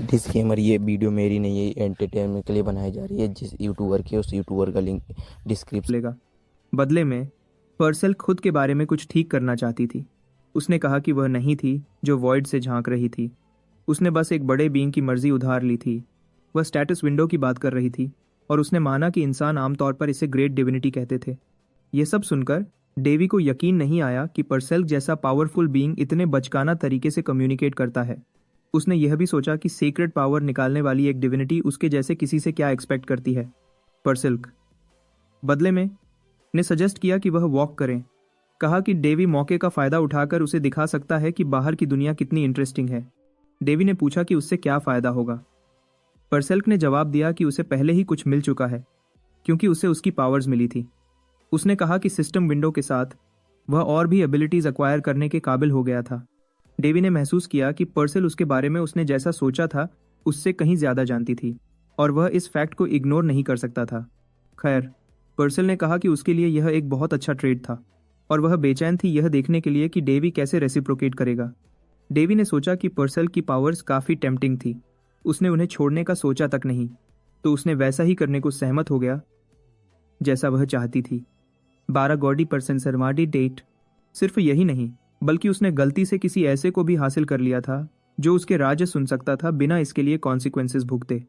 Disclaimer, ये video मेरी नहीं है, एंटरटेनमेंट के लिए बनाई जा रही है। जिस यूट्यूबर की उस यूट्यूबर का लिंक डिस्क्रिप्शन। लेगा। बदले में पर्सल खुद के बारे में कुछ ठीक करना चाहती थी। उसने कहा कि वह नहीं थी जो वॉइड से झांक रही थी। उसने बस एक बड़े बीइंग की मर्जी उधार ली थी। वह स्टेटस विंडो की बात कर रही थी और उसने माना कि इंसान आमतौर पर इसे ग्रेट डिविनिटी कहते थे। यह सब सुनकर डेवी को यकीन नहीं आया कि परसेल जैसा पावरफुल बीइंग इतने बचकाना तरीके से कम्युनिकेट करता है। उसने यह भी सोचा कि सीक्रेट पावर निकालने वाली एक डिविनिटी उसके जैसे किसी से क्या एक्सपेक्ट करती है। परसिल्क बदले में ने सजेस्ट किया कि वह वॉक करें। कहा कि डेवी मौके का फायदा उठाकर उसे दिखा सकता है कि बाहर की दुनिया कितनी इंटरेस्टिंग है। डेवी ने पूछा कि उससे क्या फायदा होगा। परसेल्क ने जवाब दिया कि उसे पहले ही कुछ मिल चुका है, क्योंकि उसे उसकी पावर्स मिली थी। उसने कहा कि सिस्टम विंडो के साथ वह और भी एबिलिटीज एक्वायर करने के काबिल हो गया था। डेवी ने महसूस किया कि पर्सेल उसके बारे में उसने जैसा सोचा था उससे कहीं ज्यादा जानती थी, और वह इस फैक्ट को इग्नोर नहीं कर सकता था। खैर, पर्सेल ने कहा कि उसके लिए यह एक बहुत अच्छा ट्रेड था, और वह बेचैन थी यह देखने के लिए कि डेवी कैसे रेसिप्रोकेट करेगा। डेवी ने सोचा कि पर्सेल की पावर्स काफी टेम्पटिंग थी। उसने उन्हें छोड़ने का सोचा तक नहीं, तो उसने वैसा ही करने को सहमत हो गया जैसा वह चाहती थी। 12 गॉडी परसेंट सरमाडी डेट। सिर्फ यही नहीं, बल्कि उसने गलती से किसी ऐसे को भी हासिल कर लिया था जो उसके राज्य सुन सकता था बिना इसके लिए कॉन्सिक्वेंसेस भुगते।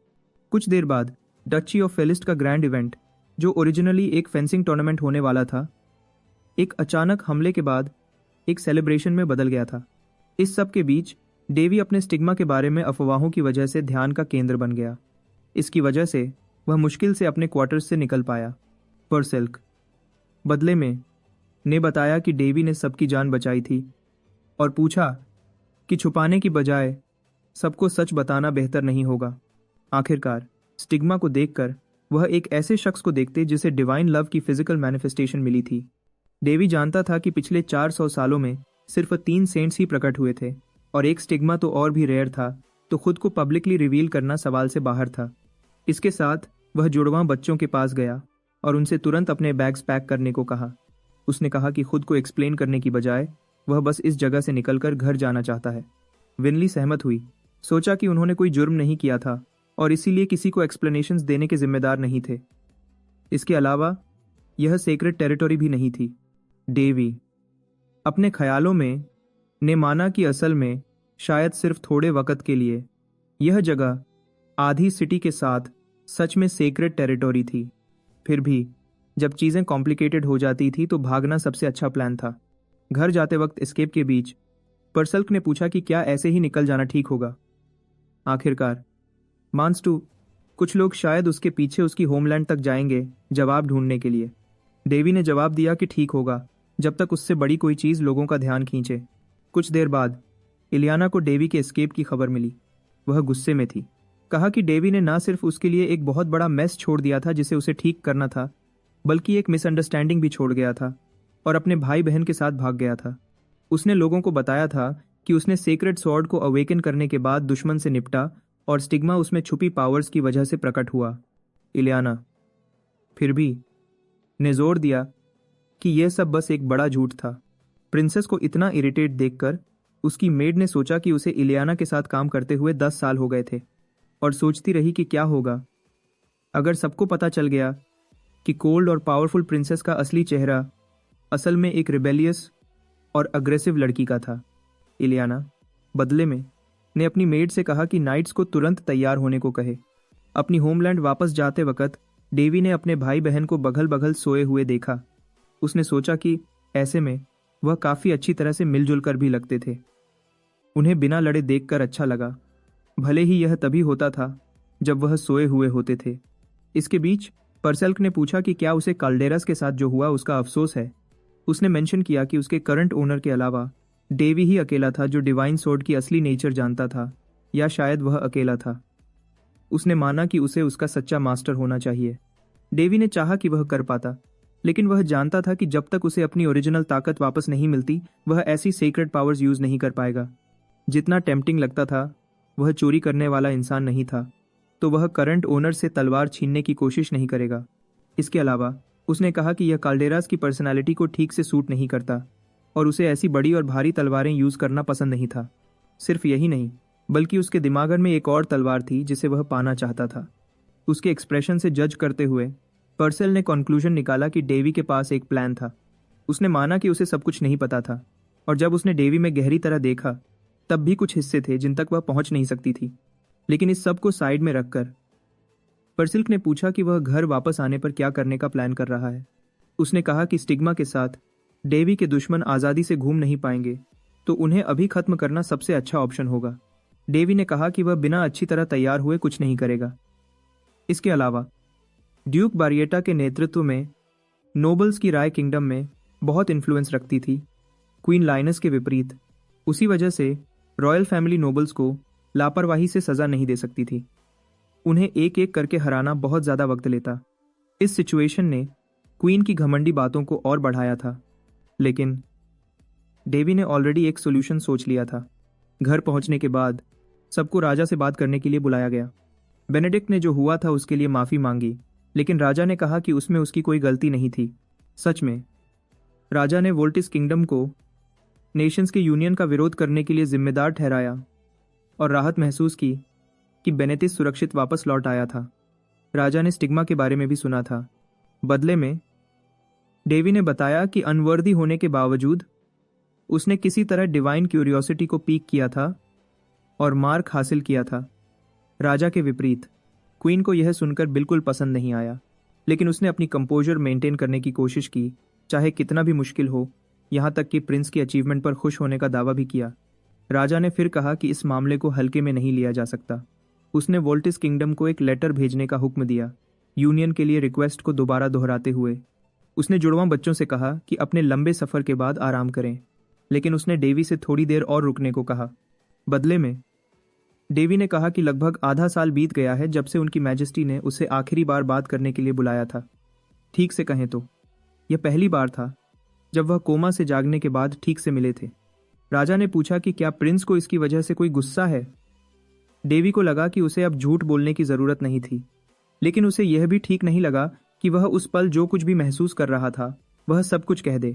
कुछ देर बाद डची ऑफ फेलिस्ट का ग्रैंड इवेंट, जो ओरिजिनली एक फेंसिंग टूर्नामेंट होने वाला था, एक अचानक हमले के बाद एक सेलिब्रेशन में बदल गया था। इस सब के बीच डेवी अपने स्टिग्मा के बारे में अफवाहों की वजह से ध्यान का केंद्र बन गया। इसकी वजह से वह मुश्किल से अपने क्वार्टर्स से निकल पाया। परसिल्क बदले में ने बताया कि डेवी ने सबकी जान बचाई थी, और पूछा कि छुपाने की बजाय सबको सच बताना बेहतर नहीं होगा। आखिरकार स्टिग्मा को देखकर वह एक ऐसे शख्स को देखते जिसे डिवाइन लव की फिजिकल मैनिफेस्टेशन मिली थी। डेवी जानता था कि पिछले 400 सालों में सिर्फ 3 सेंट्स ही प्रकट हुए थे, और एक स्टिग्मा तो और भी रेयर था, तो खुद को पब्लिकली रिवील करना सवाल से बाहर था। इसके साथ वह जुड़वां बच्चों के पास गया और उनसे तुरंत अपने बैग्स पैक करने को कहा। उसने कहा कि खुद को एक्सप्लेन करने की बजाय वह बस इस जगह से निकलकर घर जाना चाहता है। विनली सहमत हुई। सोचा कि उन्होंने कोई जुर्म नहीं किया था और इसीलिए किसी को एक्सप्लेनेशंस देने के जिम्मेदार नहीं थे। इसके अलावा यह सेक्रेट टेरिटरी भी नहीं थी। डेवी अपने ख्यालों में ने माना कि असल में शायद सिर्फ थोड़े वक्त के लिए यह जगह आधी सिटी के साथ सच में सेक्रेट टेरिटरी थी। फिर भी जब चीजें कॉम्प्लिकेटेड हो जाती थी तो भागना सबसे अच्छा प्लान था। घर जाते वक्त एस्केप के बीच परसल्क ने पूछा कि क्या ऐसे ही निकल जाना ठीक होगा। आखिरकार मांस टू कुछ लोग शायद उसके पीछे उसकी होमलैंड तक जाएंगे जवाब ढूंढने के लिए। डेवी ने जवाब दिया कि ठीक होगा, जब तक उससे बड़ी कोई चीज लोगों का ध्यान खींचे। कुछ देर बाद इलियाना को डेवी के एस्केप की खबर मिली। वह गुस्से में थी। कहा कि डेवी ने ना सिर्फ उसके लिए एक बहुत बड़ा मेस छोड़ दिया था जिसे उसे ठीक करना था, बल्कि एक मिसअंडरस्टैंडिंग भी छोड़ गया था और अपने भाई बहन के साथ भाग गया था। उसने लोगों को बताया था कि उसने सेक्रेट स्वॉर्ड को अवेकन करने के बाद दुश्मन से निपटा और स्टिग्मा उसमें छुपी पावर्स की वजह से प्रकट हुआ। इलियाना फिर भी ने जोर दिया कि यह सब बस एक बड़ा झूठ था। प्रिंसेस को इतना इरिटेट देखकर उसकी मेड ने सोचा कि उसे इलियाना के साथ काम करते हुए 10 साल हो गए थे, और सोचती रही कि क्या होगा अगर सबको पता चल गया कि कोल्ड और पावरफुल प्रिंसेस का असली चेहरा असल में एक रिबेलियस और अग्रेसिव लड़की का था। इलियाना बदले में ने अपनी मेड से कहा कि नाइट्स को तुरंत तैयार होने को कहे। अपनी होमलैंड वापस जाते वक्त डेवी ने अपने भाई बहन को बगल बगल सोए हुए देखा। उसने सोचा कि ऐसे में वह काफी अच्छी तरह से मिलजुल कर भी लगते थे। उन्हें बिना लड़े देखकर अच्छा लगा, भले ही यह तभी होता था जब वह सोए हुए होते थे। इसके बीच परसेल्क ने पूछा कि क्या उसे काल्डेरस के साथ जो हुआ उसका अफसोस है। उसने मेंशन किया कि उसके करंट ओनर के अलावा डेवी ही अकेला था जो डिवाइन सोर्ड की असली नेचर जानता था, या शायद वह अकेला था। उसने माना कि उसे उसका सच्चा मास्टर होना चाहिए। डेवी ने चाहा कि वह कर पाता, लेकिन वह जानता था कि जब तक उसे अपनी ओरिजिनल ताकत वापस नहीं मिलती वह ऐसी सीक्रेट पावर्स यूज नहीं कर पाएगा। जितना टेम्पटिंग लगता था, वह चोरी करने वाला इंसान नहीं था, तो वह करंट ओनर से तलवार छीनने की कोशिश नहीं करेगा। इसके अलावा उसने कहा कि यह काल्डेरास की पर्सनालिटी को ठीक से सूट नहीं करता और उसे ऐसी बड़ी और भारी तलवारें यूज करना पसंद नहीं था। सिर्फ यही नहीं, बल्कि उसके दिमाग में एक और तलवार थी जिसे वह पाना चाहता था। उसके एक्सप्रेशन से जज करते हुए पर्सेल ने कंक्लूजन निकाला कि डेवी के पास एक प्लान था। उसने माना कि उसे सब कुछ नहीं पता था, और जब उसने डेवी में गहरी तरह देखा तब भी कुछ हिस्से थे जिन तक वह पहुंच नहीं सकती थी। लेकिन इस सब को साइड में रखकर परसिल्क ने पूछा कि वह घर वापस आने पर क्या करने का प्लान कर रहा है। उसने कहा कि स्टिग्मा के साथ डेवी के दुश्मन आज़ादी से घूम नहीं पाएंगे, तो उन्हें अभी खत्म करना सबसे अच्छा ऑप्शन होगा। डेवी ने कहा कि वह बिना अच्छी तरह तैयार हुए कुछ नहीं करेगा। इसके अलावा ड्यूक बारिएटा के नेतृत्व में नोबल्स की राय किंगडम में बहुत इन्फ्लुएंस रखती थी, क्वीन लाइनस के विपरीत। उसी वजह से रॉयल फैमिली नोबल्स को लापरवाही से सजा नहीं दे सकती थी। उन्हें एक एक करके हराना बहुत ज़्यादा वक्त लेता। इस सिचुएशन ने क्वीन की घमंडी बातों को और बढ़ाया था, लेकिन डेवी ने ऑलरेडी एक सोल्यूशन सोच लिया था। घर पहुंचने के बाद सबको राजा से बात करने के लिए बुलाया गया। बेनेडिक्ट ने जो हुआ था उसके लिए माफ़ी मांगी, लेकिन राजा ने कहा कि उसमें उसकी कोई गलती नहीं थी। सच में राजा ने वोल्टिस किंगडम को नेशंस के यूनियन का विरोध करने के लिए जिम्मेदार ठहराया और राहत महसूस की कि बेनेटिस सुरक्षित वापस लौट आया था। राजा ने स्टिग्मा के बारे में भी सुना था। बदले में डेवी ने बताया कि अनवर्दी होने के बावजूद उसने किसी तरह डिवाइन क्यूरियोसिटी को पीक किया था और मार्क हासिल किया था। राजा के विपरीत क्वीन को यह सुनकर बिल्कुल पसंद नहीं आया, लेकिन उसने अपनी कंपोजर मेंटेन करने की कोशिश की, चाहे कितना भी मुश्किल हो, यहाँ तक कि प्रिंस की अचीवमेंट पर खुश होने का दावा भी किया। राजा ने फिर कहा कि इस मामले को हल्के में नहीं लिया जा सकता। उसने वोल्टिस किंगडम को एक लेटर भेजने का हुक्म दिया, यूनियन के लिए रिक्वेस्ट को दोबारा दोहराते हुए। उसने जुड़वां बच्चों से कहा कि अपने लंबे सफ़र के बाद आराम करें, लेकिन उसने डेवी से थोड़ी देर और रुकने को कहा। बदले में डेवी ने कहा कि लगभग आधा साल बीत गया है जब से उनकी मैजेस्टी ने उसे आखिरी बार बात करने के लिए बुलाया था। ठीक से कहें तो यह पहली बार था जब वह कोमा से जागने के बाद ठीक से मिले थे। राजा ने पूछा कि क्या प्रिंस को इसकी वजह से कोई गुस्सा है। डेवी को लगा कि उसे अब झूठ बोलने की ज़रूरत नहीं थी, लेकिन उसे यह भी ठीक नहीं लगा कि वह उस पल जो कुछ भी महसूस कर रहा था वह सब कुछ कह दे।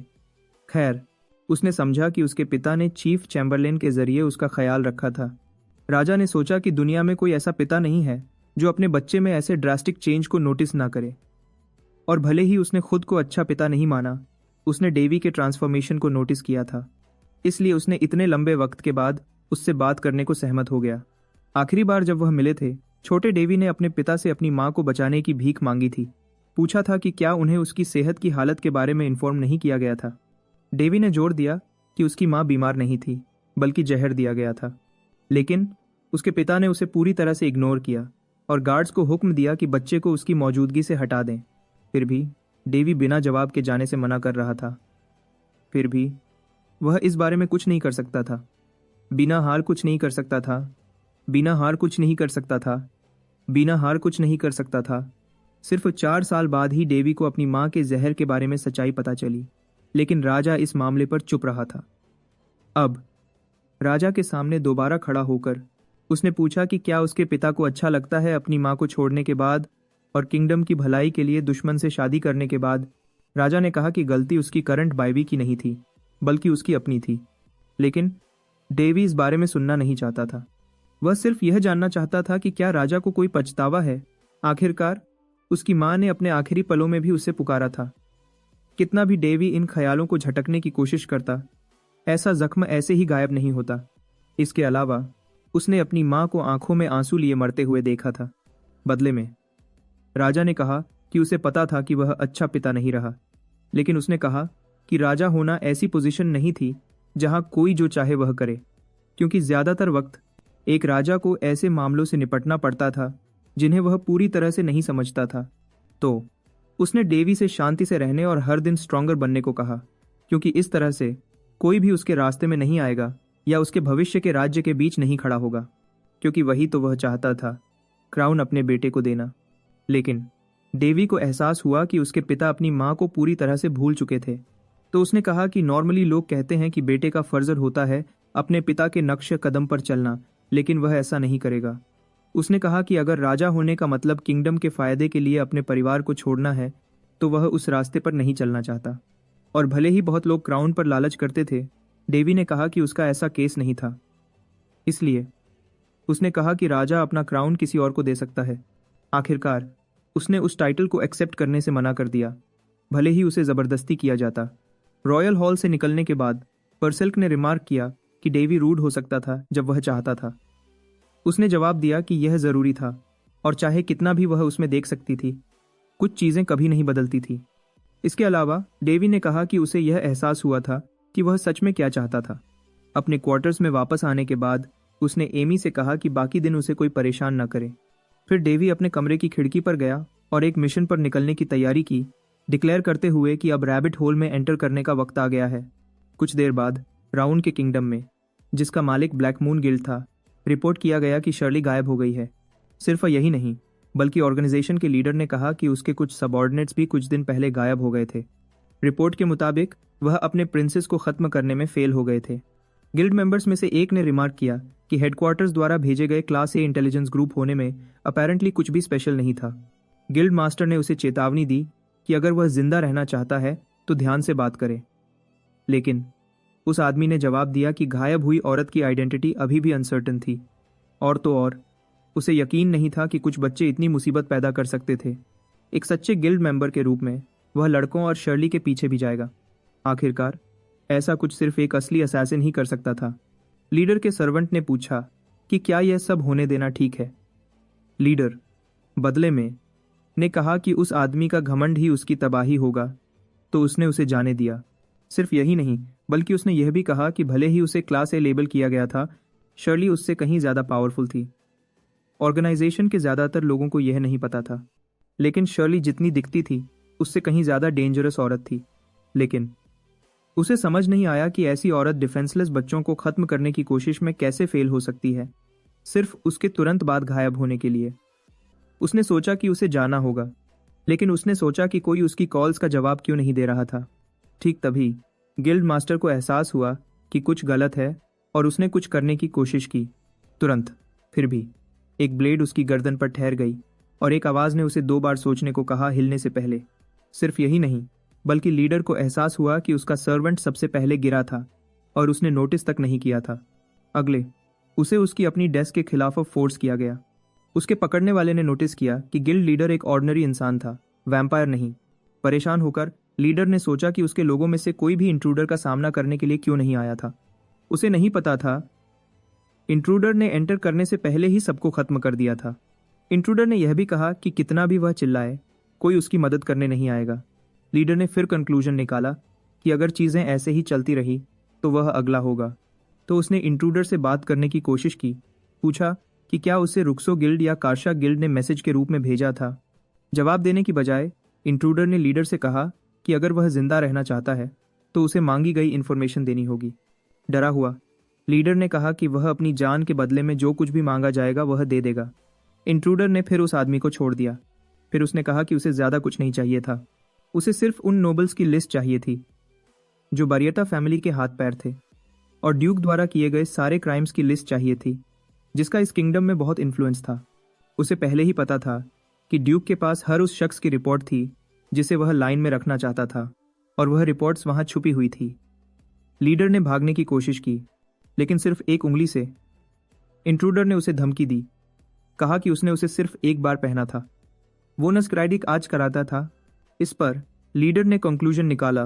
खैर, उसने समझा कि उसके पिता ने चीफ चैम्बरलेन के जरिए उसका ख्याल रखा था। राजा ने सोचा कि दुनिया में कोई ऐसा पिता नहीं है जो अपने बच्चे में ऐसे ड्रास्टिक चेंज को नोटिस ना करे। और भले ही उसने खुद को अच्छा पिता नहीं माना, उसने डेवी के ट्रांसफॉर्मेशन को नोटिस किया था, इसलिए उसने इतने लंबे वक्त के बाद उससे बात करने को सहमत हो गया। आखिरी बार जब वह मिले थे, छोटे डेवी ने अपने पिता से अपनी माँ को बचाने की भीख मांगी थी। पूछा था कि क्या उन्हें उसकी सेहत की हालत के बारे में इन्फॉर्म नहीं किया गया था। डेवी ने जोर दिया कि उसकी माँ बीमार नहीं थी, बल्कि जहर दिया गया था। लेकिन उसके पिता ने उसे पूरी तरह से इग्नोर किया और गार्ड्स को हुक्म दिया कि बच्चे को उसकी मौजूदगी से हटा दें। फिर भी डेवी बिना जवाब के जाने से मना कर रहा था। फिर भी वह इस बारे में कुछ नहीं कर सकता था। बिना हार कुछ नहीं कर सकता था। बिना हार कुछ नहीं कर सकता था। बिना हार कुछ नहीं कर सकता था। सिर्फ 4 साल बाद ही डेवी को अपनी माँ के जहर के बारे में सच्चाई पता चली, लेकिन राजा इस मामले पर चुप रहा था। अब राजा के सामने दोबारा खड़ा होकर उसने पूछा कि क्या उसके पिता को अच्छा लगता है अपनी माँ को छोड़ने के बाद और किंगडम की भलाई के लिए दुश्मन से शादी करने के बाद। राजा ने कहा कि गलती उसकी करंट बाइवी की नहीं थी, बल्कि उसकी अपनी थी। लेकिन डेवी इस बारे में सुनना नहीं चाहता था। वह सिर्फ यह जानना चाहता था कि क्या राजा को कोई पछतावा है। आखिरकार उसकी माँ ने अपने आखिरी पलों में भी उसे पुकारा था। कितना भी डेवी इन ख्यालों को झटकने की कोशिश करता, ऐसा जख्म ऐसे ही गायब नहीं होता। इसके अलावा उसने अपनी माँ को आंखों में आंसू लिए मरते हुए देखा था। बदले में राजा ने कहा कि उसे पता था कि वह अच्छा पिता नहीं रहा, लेकिन उसने कहा कि राजा होना ऐसी पोजीशन नहीं थी जहां कोई जो चाहे वह करे, क्योंकि ज़्यादातर वक्त एक राजा को ऐसे मामलों से निपटना पड़ता था जिन्हें वह पूरी तरह से नहीं समझता था। तो उसने डेवी से शांति से रहने और हर दिन स्ट्रॉन्गर बनने को कहा, क्योंकि इस तरह से कोई भी उसके रास्ते में नहीं आएगा या उसके भविष्य के राज्य के बीच नहीं खड़ा होगा, क्योंकि वही तो वह चाहता था, क्राउन अपने बेटे को देना। लेकिन डेवी को एहसास हुआ कि उसके पिता अपनी माँ को पूरी तरह से भूल चुके थे। तो उसने कहा कि नॉर्मली लोग कहते हैं कि बेटे का फर्ज होता है अपने पिता के नक्श कदम पर चलना, लेकिन वह ऐसा नहीं करेगा। उसने कहा कि अगर राजा होने का मतलब किंगडम के फायदे के लिए अपने परिवार को छोड़ना है, तो वह उस रास्ते पर नहीं चलना चाहता। और भले ही बहुत लोग क्राउन पर लालच करते थे, डेवी ने कहा कि उसका ऐसा केस नहीं था। इसलिए उसने कहा कि राजा अपना क्राउन किसी और को दे सकता है। आखिरकार उसने उस टाइटल को एक्सेप्ट करने से मना कर दिया, भले ही उसे ज़बरदस्ती किया जाता। रॉयल हॉल से निकलने के बाद परसेल्क ने रिमार्क किया कि डेवी रूड हो सकता था जब वह चाहता था। उसने जवाब दिया कि यह ज़रूरी था और चाहे कितना भी वह उसमें देख सकती थी, कुछ चीज़ें कभी नहीं बदलती थी। इसके अलावा डेवी ने कहा कि उसे यह एहसास हुआ था कि वह सच में क्या चाहता था। अपने क्वार्टर्स में वापस आने के बाद उसने एमी से कहा कि बाकी दिन उसे कोई परेशान न करे। फिर डेवी अपने कमरे की खिड़की पर गया और एक मिशन पर निकलने की तैयारी की, डिक्लेयर करते हुए कि अब रैबिट होल में एंटर करने का वक्त आ गया है। कुछ देर बाद राउंड के किंगडम में, जिसका मालिक ब्लैक मून गिल्ड था, रिपोर्ट किया गया कि शर्ली गायब हो गई है। सिर्फ यही नहीं, बल्कि ऑर्गेनाइजेशन के लीडर ने कहा कि उसके कुछ सबऑर्डिनेट्स भी कुछ दिन पहले गायब हो गए थे। रिपोर्ट के मुताबिक वह अपने प्रिंसेस को खत्म करने में फेल हो गए थे। गिल्ड मेंबर्स में से एक ने रिमार्क किया कि हेडक्वार्टर्स द्वारा भेजे गए क्लास ए इंटेलिजेंस ग्रुप होने में अपेरेंटली कुछ भी स्पेशल नहीं था। गिल्ड मास्टर ने उसे चेतावनी दी कि अगर वह जिंदा रहना चाहता है तो ध्यान से बात करे। लेकिन उस आदमी ने जवाब दिया कि गायब हुई औरत की आइडेंटिटी अभी भी अनसर्टन थी। और तो और उसे यकीन नहीं था कि कुछ बच्चे इतनी मुसीबत पैदा कर सकते थे। एक सच्चे गिल्ड मेंबर के रूप में वह लड़कों और शर्ली के पीछे भी जाएगा। आखिरकार ऐसा कुछ सिर्फ एक असली असैसिन ही कर सकता था। लीडर के सर्वेंट ने पूछा कि क्या यह सब होने देना ठीक है। लीडर बदले में ने कहा कि उस आदमी का घमंड ही उसकी तबाही होगा, तो उसने उसे जाने दिया। सिर्फ यही नहीं, बल्कि उसने यह भी कहा कि भले ही उसे क्लास ए लेबल किया गया था, शर्ली उससे कहीं ज़्यादा पावरफुल थी। ऑर्गेनाइजेशन के ज़्यादातर लोगों को यह नहीं पता था, लेकिन शर्ली जितनी दिखती थी उससे कहीं ज़्यादा डेंजरस औरत थी। लेकिन उसे समझ नहीं आया कि ऐसी औरत डिफेंसलेस बच्चों को खत्म करने की कोशिश में कैसे फेल हो सकती है, सिर्फ उसके तुरंत बाद गायब होने के लिए। उसने सोचा कि उसे जाना होगा, लेकिन उसने सोचा कि कोई उसकी कॉल्स का जवाब क्यों नहीं दे रहा था। ठीक तभी गिल्ड मास्टर को एहसास हुआ कि कुछ गलत है और उसने कुछ करने की कोशिश की। तुरंत फिर भी एक ब्लेड उसकी गर्दन पर ठहर गई और एक आवाज़ ने उसे 2 बार सोचने को कहा हिलने से पहले। सिर्फ यही नहीं, बल्कि लीडर को एहसास हुआ कि उसका सर्वेंट सबसे पहले गिरा था और उसने नोटिस तक नहीं किया था। अगले उसे उसकी अपनी डेस्क के खिलाफ फोर्स किया गया। उसके पकड़ने वाले ने नोटिस किया कि गिल्ड लीडर एक ऑर्डिनरी इंसान था, वैम्पायर नहीं। परेशान होकर लीडर ने सोचा कि उसके लोगों में से कोई भी इंट्रूडर का सामना करने के लिए क्यों नहीं आया था। उसे नहीं पता था इंट्रूडर ने एंटर करने से पहले ही सबको खत्म कर दिया था। इंट्रूडर ने यह भी कहा कि कितना भी वह चिल्लाए, कोई उसकी मदद करने नहीं आएगा। लीडर ने फिर कंक्लूजन निकाला कि अगर चीज़ें ऐसे ही चलती रही तो वह अगला होगा। तो उसने इंट्रूडर से बात करने की कोशिश की, पूछा कि क्या उसे रुक्सो गिल्ड या कार्शा गिल्ड ने मैसेज के रूप में भेजा था। जवाब देने की बजाय इंट्रूडर ने लीडर से कहा कि अगर वह जिंदा रहना चाहता है तो उसे मांगी गई इन्फॉर्मेशन देनी होगी। डरा हुआ लीडर ने कहा कि वह अपनी जान के बदले में जो कुछ भी मांगा जाएगा वह दे देगा। इंट्रूडर ने फिर उस आदमी को छोड़ दिया। फिर उसने कहा कि उसे ज़्यादा कुछ नहीं चाहिए था, उसे सिर्फ उन नोबल्स की लिस्ट चाहिए थी जो बरियता फैमिली के हाथ पैर थे, और ड्यूक द्वारा किए गए सारे क्राइम्स की लिस्ट चाहिए थी, जिसका इस किंगडम में बहुत इन्फ्लुएंस था। उसे पहले ही पता था कि ड्यूक के पास हर उस शख्स की रिपोर्ट थी जिसे वह लाइन में रखना चाहता था, और वह रिपोर्ट्स वहां छुपी हुई थी। लीडर ने भागने की कोशिश की, लेकिन सिर्फ एक उंगली से। इंट्रूडर ने उसे धमकी दी, कहा कि उसने उसे सिर्फ एक बार पहना था। वो नस्क्राइडिक आज कराता था। इस पर लीडर ने कंक्लूजन निकाला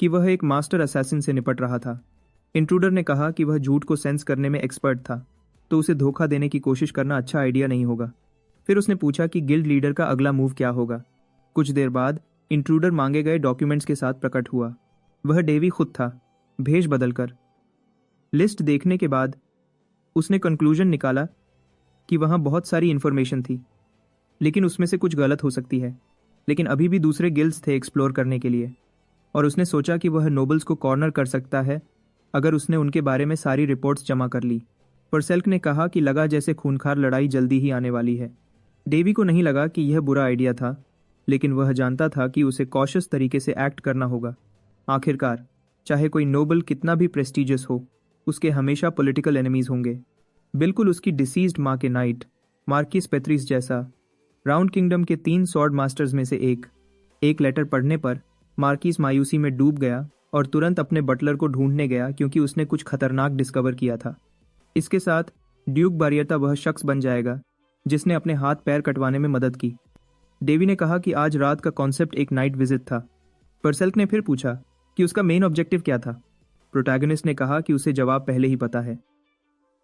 कि वह एक मास्टर असैसिन से निपट रहा था। इंट्रूडर ने कहा कि वह झूठ को सेंस करने में एक्सपर्ट था, तो उसे धोखा देने की कोशिश करना अच्छा आइडिया नहीं होगा। फिर उसने पूछा कि गिल्ड लीडर का अगला मूव क्या होगा। कुछ देर बाद इंट्रूडर मांगे गए डॉक्यूमेंट्स के साथ प्रकट हुआ। वह डेवी खुद था, भेष बदलकर। लिस्ट देखने के बाद उसने कंक्लूजन निकाला कि वहाँ बहुत सारी इन्फॉर्मेशन थी, लेकिन उसमें से कुछ गलत हो सकती है। लेकिन अभी भी दूसरे गिल्ड्स थे एक्सप्लोर करने के लिए, और उसने सोचा कि वह नोबल्स को कॉर्नर कर सकता है अगर उसने उनके बारे में सारी रिपोर्ट्स जमा कर ली। परसेल्क ने कहा कि लगा जैसे खूनखार लड़ाई जल्दी ही आने वाली है। डेवी को नहीं लगा कि यह बुरा आइडिया था, लेकिन वह जानता था कि उसे कॉशियस तरीके से एक्ट करना होगा। आखिरकार चाहे कोई नोबल कितना भी प्रेस्टिजियस हो, उसके हमेशा पॉलिटिकल एनिमीज होंगे, बिल्कुल उसकी डिसीज्ड माँ के नाइट मार्किस पेत्रिस जैसा। राउंड किंगडम के 3 स्वॉर्ड मास्टर्स में से एक लेटर पढ़ने पर मार्किस मायूसी में डूब गया और तुरंत अपने बटलर को ढूंढने गया, क्योंकि उसने कुछ खतरनाक डिस्कवर किया था। इसके साथ ड्यूक बारियता वह शख्स बन जाएगा जिसने अपने हाथ पैर कटवाने में मदद की। डेवी ने कहा कि आज रात का कॉन्सेप्ट एक नाइट विजिट था। परसेल्क ने फिर पूछा कि उसका मेन ऑब्जेक्टिव क्या था। प्रोटैगनिस्ट ने कहा कि उसे जवाब पहले ही पता है।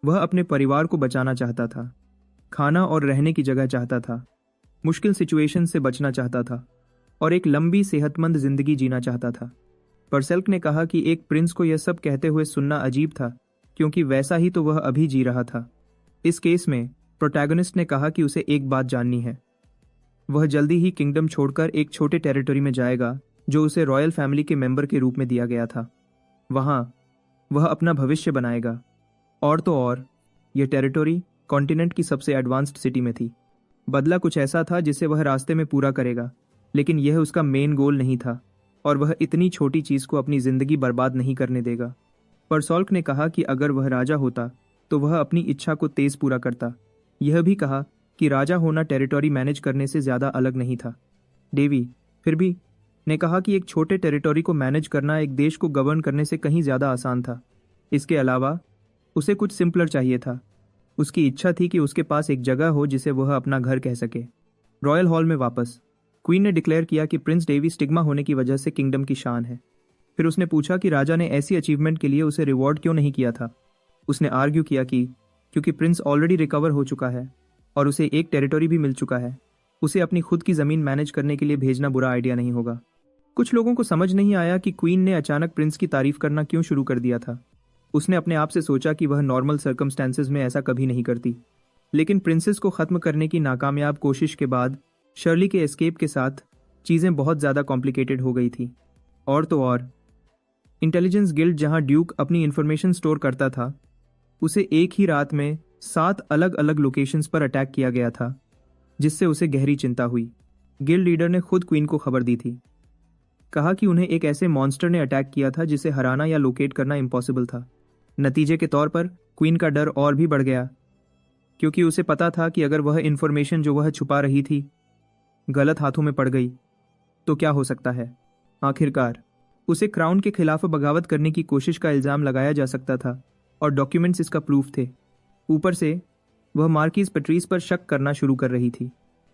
वह अपने परिवार को बचाना चाहता था, खाना और रहने की जगह चाहता था, मुश्किल सिचुएशन से बचना चाहता था और एक लंबी सेहतमंद जिंदगी जीना चाहता था। परसेल्क ने कहा कि एक प्रिंस को यह सब कहते हुए सुनना अजीब था, क्योंकि वैसा ही तो वह अभी जी रहा था। इस केस में प्रोटैगनिस्ट ने कहा कि उसे एक बात जाननी है। वह जल्दी ही किंगडम छोड़कर एक छोटे टेरिटरी में जाएगा जो उसे रॉयल फैमिली के मेंबर के रूप में दिया गया था। वहां वह अपना भविष्य बनाएगा। और तो और, यह टेरिटरी कॉन्टिनेंट की सबसे एडवांस्ड सिटी में थी। बदला कुछ ऐसा था जिसे वह रास्ते में पूरा करेगा, लेकिन यह उसका मेन गोल नहीं था और वह इतनी छोटी चीज को अपनी जिंदगी बर्बाद नहीं करने देगा। परसॉल्क ने कहा कि अगर वह राजा होता तो वह अपनी इच्छा को तेज पूरा करता। यह भी कहा कि राजा होना टेरिटरी मैनेज करने से ज्यादा अलग नहीं था। डेवी फिर भी ने कहा कि एक छोटे टेरिटरी को मैनेज करना एक देश को गवर्न करने से कहीं ज्यादा आसान था। इसके अलावा उसे कुछ सिंपलर चाहिए था। उसकी इच्छा थी कि उसके पास एक जगह हो जिसे वह अपना घर कह सके। रॉयल हॉल में वापस क्वीन ने डिक्लेयर किया कि प्रिंस डेवी स्टिग्मा होने की वजह से किंगडम की शान है। फिर उसने पूछा कि राजा ने ऐसी अचीवमेंट के लिए उसे रिवॉर्ड क्यों नहीं किया था। उसने आर्ग्यू किया कि क्योंकि प्रिंस ऑलरेडी रिकवर हो चुका है और उसे एक टेरिटरी भी मिल चुका है, उसे अपनी खुद की जमीन मैनेज करने के लिए भेजना बुरा आइडिया नहीं होगा। कुछ लोगों को समझ नहीं आया कि क्वीन ने अचानक प्रिंस की तारीफ करना क्यों शुरू कर दिया था। उसने अपने आप से सोचा कि वह नॉर्मल सर्कमस्टेंसेस में ऐसा कभी नहीं करती, लेकिन प्रिंसेस को खत्म करने की नाकामयाब कोशिश के बाद शर्ली के एस्केप के साथ चीजें बहुत ज्यादा कॉम्प्लिकेटेड हो गई थी। और तो और, इंटेलिजेंस गिल्ड जहां ड्यूक अपनी इंफॉर्मेशन स्टोर करता था, उसे एक ही रात में 7 अलग अलग लोकेशंस पर अटैक किया गया था, जिससे उसे गहरी चिंता हुई। गिल्ड लीडर ने खुद क्वीन को खबर दी थी। कहा कि उन्हें एक ऐसे मॉन्स्टर ने अटैक किया था जिसे हराना या लोकेट करना इम्पॉसिबल था। नतीजे के तौर पर क्वीन का डर और भी बढ़ गया, क्योंकि उसे पता था कि अगर वह इंफॉर्मेशन जो वह छुपा रही थी गलत हाथों में पड़ गई तो क्या हो सकता है। आखिरकार उसे क्राउन के खिलाफ बगावत करने की कोशिश का इल्जाम लगाया जा सकता था और डॉक्यूमेंट्स इसका प्रूफ थे। ऊपर से वह मार्किस पेट्रीस पर शक करना शुरू कर रही थी।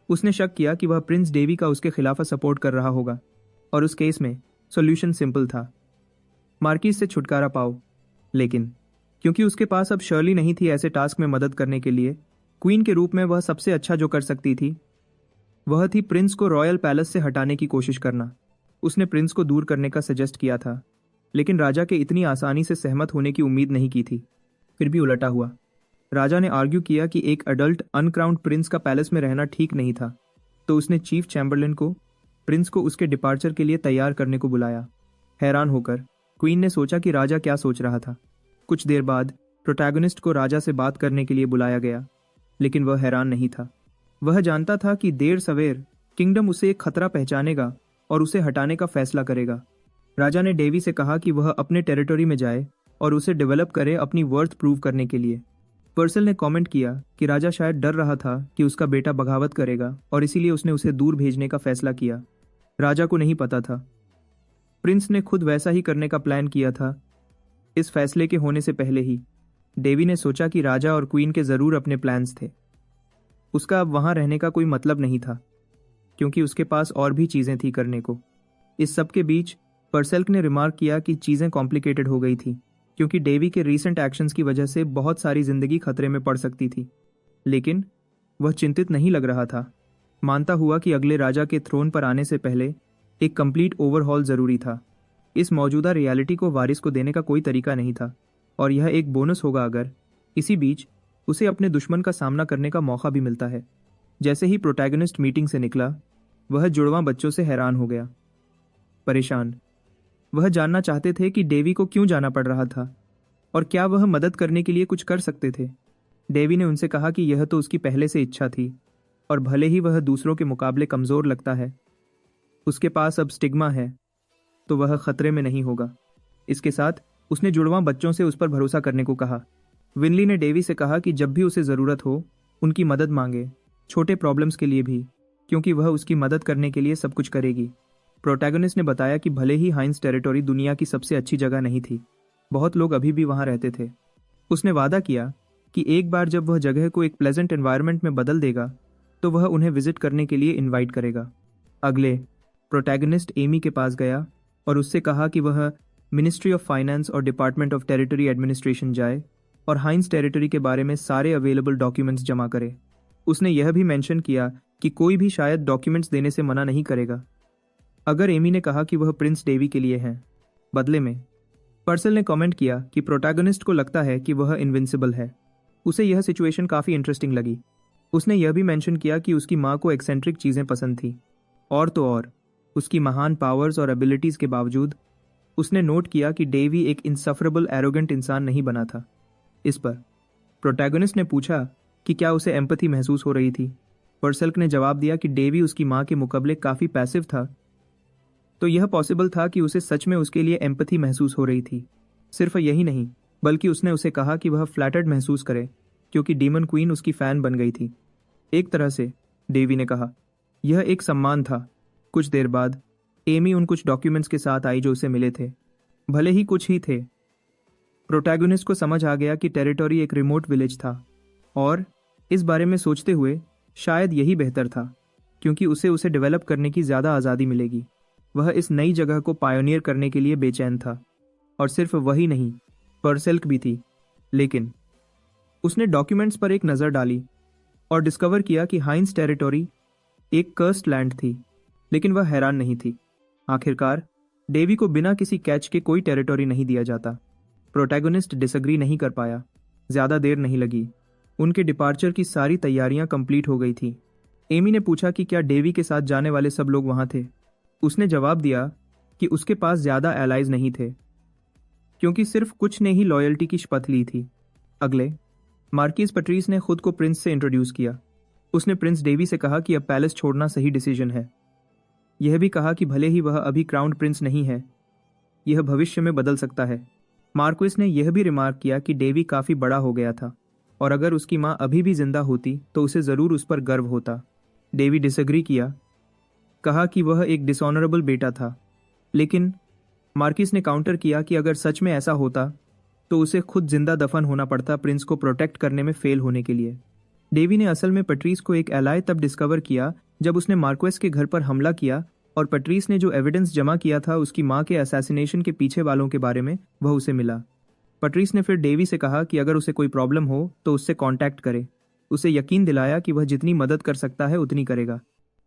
उसने शक किया कि वह प्रिंस डेवी का उसके खिलाफ सपोर्ट कर रहा होगा और उस केस में सॉल्यूशन सिंपल था, मार्किस से छुटकारा पाओ। लेकिन क्योंकि उसके पास अब शर्ली नहीं थी ऐसे टास्क में मदद करने के लिए, क्वीन के रूप में वह सबसे अच्छा जो कर सकती थी वह थी प्रिंस को रॉयल पैलेस से हटाने की कोशिश करना। उसने प्रिंस को दूर करने का सजेस्ट किया था, लेकिन राजा के इतनी आसानी से सहमत होने की उम्मीद नहीं की थी। फिर भी उलटा हुआ। राजा ने आर्ग्यू किया कि एक अडल्ट अनक्राउंड प्रिंस का पैलेस में रहना ठीक नहीं था, तो उसने चीफ चैम्बरलिन को प्रिंस को उसके डिपार्चर के लिए तैयार करने को बुलाया। हैरान होकर क्वीन ने सोचा कि राजा क्या सोच रहा था। कुछ देर बाद प्रोटैगनिस्ट को राजा से बात करने के लिए बुलाया गया, लेकिन वह हैरान नहीं था। वह जानता था कि देर सवेर किंगडम उसे एक खतरा पहचानेगा और उसे हटाने का फैसला करेगा। राजा ने डेवी से कहा कि वह अपने टेरिटरी में जाए और उसे डेवलप करे अपनी वर्थ प्रूव करने के लिए। पर्सल ने कमेंट किया कि राजा शायद डर रहा था कि उसका बेटा बगावत करेगा और इसीलिए उसने उसे दूर भेजने का फैसला किया। राजा को नहीं पता था, प्रिंस ने खुद वैसा ही करने का प्लान किया था। इस फैसले के होने से पहले ही डेवी ने सोचा कि राजा और क्वीन के जरूर अपने प्लान्स थे। उसका अब वहां रहने का कोई मतलब नहीं था, क्योंकि उसके पास और भी चीजें थी करने को। इस सब के बीच परसेल्क ने रिमार्क किया कि चीजें कॉम्प्लिकेटेड हो गई थी, क्योंकि डेवी के रीसेंट एक्शंस की वजह से बहुत सारी जिंदगी खतरे में पड़ सकती थी। लेकिन वह चिंतित नहीं लग रहा था। मानता हुआ कि अगले राजा के थ्रोन पर आने से पहले एक कंप्लीट ओवरहॉल जरूरी था। इस मौजूदा रियलिटी को वारिस को देने का कोई तरीका नहीं था, और यह एक बोनस होगा अगर इसी बीच उसे अपने दुश्मन का सामना करने का मौका भी मिलता है। जैसे ही प्रोटैगनिस्ट मीटिंग से निकला, वह जुड़वां बच्चों से हैरान हो गया। परेशान, वह जानना चाहते थे कि डेवी को क्यों जाना पड़ रहा था और क्या वह मदद करने के लिए कुछ कर सकते थे। डेवी ने उनसे कहा कि यह तो उसकी पहले से इच्छा थी, और भले ही वह दूसरों के मुकाबले कमजोर लगता है, उसके पास अब स्टिग्मा है, तो वह खतरे में नहीं होगा। इसके साथ उसने जुड़वां बच्चों से उस पर भरोसा करने को कहा। विनली ने डेवी से कहा कि जब भी उसे जरूरत हो उनकी मदद मांगे, छोटे प्रॉब्लम्स के लिए भी, क्योंकि वह उसकी मदद करने के लिए सब कुछ करेगी। प्रोटैगनिस्ट ने बताया कि भले ही हाइंस टेरिटरी दुनिया की सबसे अच्छी जगह नहीं थी, बहुत लोग अभी भी वहां रहते थे। उसने वादा किया कि एक बार जब वह जगह को एक प्लेजेंट एनवायरनमेंट में बदल देगा तो वह उन्हें विजिट करने के लिए इनवाइट करेगा। अगले प्रोटैगनिस्ट एमी के पास गया और उससे कहा कि वह मिनिस्ट्री ऑफ फाइनेंस और डिपार्टमेंट ऑफ टेरिटरी एडमिनिस्ट्रेशन जाए और हाइंस टेरिटरी के बारे में सारे अवेलेबल डॉक्यूमेंट्स जमा करे। उसने यह भी मेंशन किया कि कोई भी शायद डॉक्यूमेंट्स देने से मना नहीं करेगा अगर एमी ने कहा कि वह प्रिंस डेवी के लिए है। बदले में पर्सल ने कमेंट किया कि प्रोटैगनिस्ट को लगता है कि वह इनविंसिबल है। उसे यह सिचुएशन काफ़ी इंटरेस्टिंग लगी। उसने यह भी मेंशन किया कि उसकी माँ को एक्सेंट्रिक चीज़ें पसंद थी और तो और उसकी महान पावर्स और एबिलिटीज़ के बावजूद उसने नोट किया कि डेवी एक इनसफरेबल एरोगेंट इंसान नहीं बना था। इस पर प्रोटैगनिस्ट ने पूछा कि क्या उसे एम्पैथी महसूस हो रही थी। पर्सल्क ने जवाब दिया कि डेवी उसकी माँ के मुकाबले काफ़ी पैसिव था, तो यह पॉसिबल था कि उसे सच में उसके लिए एम्पैथी महसूस हो रही थी। सिर्फ यही नहीं, बल्कि उसने उसे कहा कि वह फ्लैटर्ड महसूस करे क्योंकि डीमन क्वीन उसकी फ़ैन बन गई थी। एक तरह से डेवी ने कहा यह एक सम्मान था। कुछ देर बाद एमी उन कुछ डॉक्यूमेंट्स के साथ आई जो उसे मिले थे, भले ही कुछ ही थे। प्रोटैगनिस्ट को समझ आ गया कि टेरिटरी एक रिमोट विलेज था और इस बारे में सोचते हुए शायद यही बेहतर था क्योंकि उसे डेवलप करने की ज़्यादा आज़ादी मिलेगी। वह इस नई जगह को पायोनियर करने के लिए बेचैन था और सिर्फ वही नहीं, पर्सेल्क भी थी। लेकिन उसने डॉक्यूमेंट्स पर एक नज़र डाली और डिस्कवर किया कि हाइंस टेरिटरी एक कर्स्ड लैंड थी। लेकिन वह हैरान नहीं थी। आखिरकार डेवी को बिना किसी कैच के कोई टेरिटरी नहीं दिया जाता। प्रोटैगनिस्ट डिसएग्री नहीं कर पाया। ज़्यादा देर नहीं लगी, उनके डिपार्चर की सारी तैयारियां कंप्लीट हो गई थी। एमी ने पूछा कि क्या डेवी के साथ जाने वाले सब लोग वहां थे। उसने जवाब दिया कि उसके पास ज़्यादा एलाइज नहीं थे क्योंकि सिर्फ कुछ ने ही लॉयल्टी की शपथ ली थी। अगले मार्किस पैट्रिस ने खुद को प्रिंस से इंट्रोड्यूस किया। उसने प्रिंस डेवी से कहा कि अब पैलेस छोड़ना सही डिसीजन है। यह भी कहा कि भले ही वह अभी क्राउन प्रिंस नहीं है, यह भविष्य में बदल सकता है। मार्किस ने यह भी रिमार्क किया कि डेवी काफ़ी बड़ा हो गया था और अगर उसकी माँ अभी भी जिंदा होती तो उसे ज़रूर उस पर गर्व होता। डेवी डिसएग्री किया, कहा कि वह एक डिसऑनरेबल बेटा था। लेकिन मार्किस ने काउंटर किया कि अगर सच में ऐसा होता तो उसे खुद जिंदा दफन होना पड़ता प्रिंस को प्रोटेक्ट करने में फेल होने के लिए। डेवी ने असल में पैट्रिस को एक एलाय तब डिस्कवर किया जब उसने मार्क्वेस के घर पर हमला किया और पैट्रिस ने जो एविडेंस जमा किया था उसकी माँ के असैसिनेशन के पीछे वालों के बारे में, वह उसे मिला। पैट्रिस ने फिर डेवी से कहा कि अगर उसे कोई प्रॉब्लम हो तो उससे कांटेक्ट करे। उसे यकीन दिलाया कि वह जितनी मदद कर सकता है उतनी करेगा।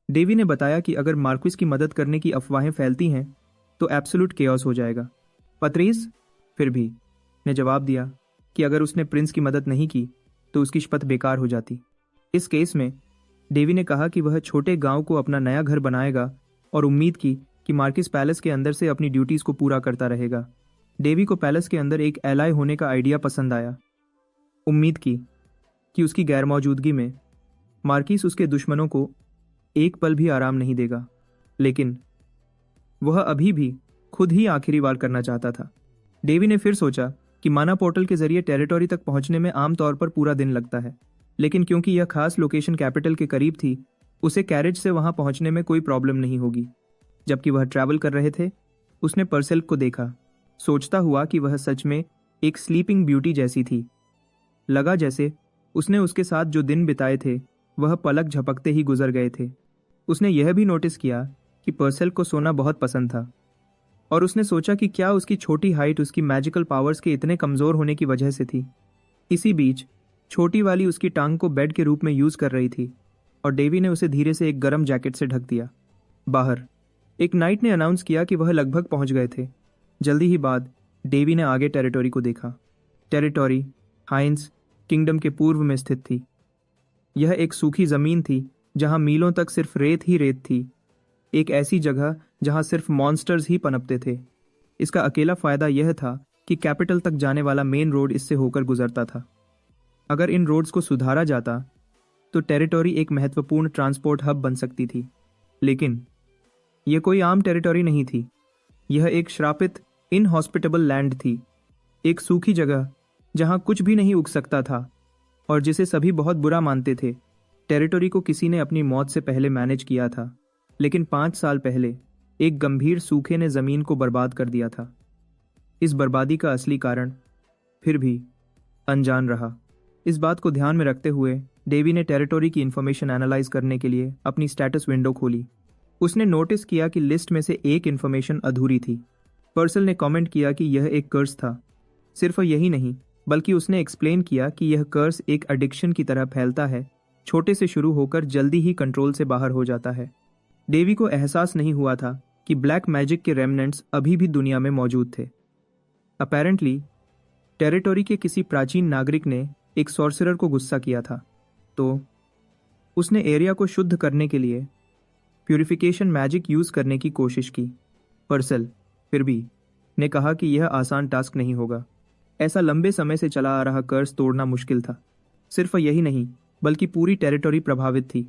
डेवी ने बताया कि अगर मार्क्विस की मदद करने की अफवाहें फैलती हैं तो एब्सोल्यूट केओस हो जाएगा। पैट्रिस फिर भी ने जवाब दिया कि अगर उसने प्रिंस की मदद नहीं की तो उसकी शपथ बेकार हो जाती। इस केस में डेवी ने कहा कि वह छोटे गांव को अपना नया घर बनाएगा और उम्मीद की कि मार्किस पैलेस के अंदर से अपनी ड्यूटीज़ को पूरा करता रहेगा। डेवी को पैलेस के अंदर एक एलाय होने का आइडिया पसंद आया। उम्मीद की कि उसकी गैरमौजूदगी में मार्किस उसके दुश्मनों को एक पल भी आराम नहीं देगा। लेकिन वह अभी भी खुद ही आखिरी वार करना चाहता था। डेवी ने फिर सोचा कि माना पोर्टल के जरिए टेरिटरी तक पहुंचने में आमतौर पर पूरा दिन लगता है, लेकिन क्योंकि यह खास लोकेशन कैपिटल के करीब थी, उसे कैरेज से वहां पहुंचने में कोई प्रॉब्लम नहीं होगी। जबकि वह ट्रैवल कर रहे थे, उसने पर्सेल्क को देखा, सोचता हुआ कि वह सच में एक स्लीपिंग ब्यूटी जैसी थी। लगा जैसे उसने उसके साथ जो दिन बिताए थे वह पलक झपकते ही गुजर गए थे। उसने यह भी नोटिस किया कि पर्सेल्क को सोना बहुत पसंद था और उसने सोचा कि क्या उसकी छोटी हाइट उसकी मैजिकल पावर्स के इतने कमज़ोर होने की वजह से थी। इसी बीच छोटी वाली उसकी टांग को बेड के रूप में यूज़ कर रही थी और डेवी ने उसे धीरे से एक गर्म जैकेट से ढक दिया। बाहर एक नाइट ने अनाउंस किया कि वह लगभग पहुंच गए थे। जल्दी ही बाद डेवी ने आगे टेरिटरी को देखा। टेरिटरी हाइंस किंगडम के पूर्व में स्थित थी। यह एक सूखी ज़मीन थी जहां मीलों तक सिर्फ रेत ही रेत थी, एक ऐसी जगह जहां सिर्फ मॉन्स्टर्स ही पनपते थे। इसका अकेला फ़ायदा यह था कि कैपिटल तक जाने वाला मेन रोड इससे होकर गुजरता था। अगर इन रोड्स को सुधारा जाता तो टेरिटरी एक महत्वपूर्ण ट्रांसपोर्ट हब बन सकती थी। लेकिन यह कोई आम टेरिटरी नहीं थी। यह एक श्रापित इनहॉस्पिटेबल लैंड थी, एक सूखी जगह जहां कुछ भी नहीं उग सकता था और जिसे सभी बहुत बुरा मानते थे। टेरिटरी को किसी ने अपनी मौत से पहले मैनेज किया था, लेकिन 5 साल पहले एक गंभीर सूखे ने ज़मीन को बर्बाद कर दिया था। इस बर्बादी का असली कारण फिर भी अनजान रहा। इस बात को ध्यान में रखते हुए डेवी ने टेरिटोरी की इन्फॉर्मेशन एनालाइज करने के लिए अपनी स्टेटस विंडो खोली। उसने नोटिस किया कि लिस्ट में से एक इन्फॉर्मेशन अधूरी थी। पर्सल ने कमेंट किया कि यह एक कर्स था। सिर्फ यही नहीं, बल्कि उसने एक्सप्लेन किया कि यह कर्स एक एडिक्शन की तरह फैलता है, छोटे से शुरू होकर जल्दी ही कंट्रोल से बाहर हो जाता है। डेवी को एहसास नहीं हुआ था कि ब्लैक मैजिक के रेमनेंट्स अभी भी दुनिया में मौजूद थे। अपेरेंटली टेरिटोरी के किसी प्राचीन नागरिक ने एक सॉर्सरर को गुस्सा किया था, तो उसने एरिया को शुद्ध करने के लिए प्यूरिफिकेशन मैजिक यूज करने की कोशिश की। पर्सल फिर भी ने कहा कि यह आसान टास्क नहीं होगा। ऐसा लंबे समय से चला आ रहा कर्स तोड़ना मुश्किल था। सिर्फ यही नहीं, बल्कि पूरी टेरिटोरी प्रभावित थी।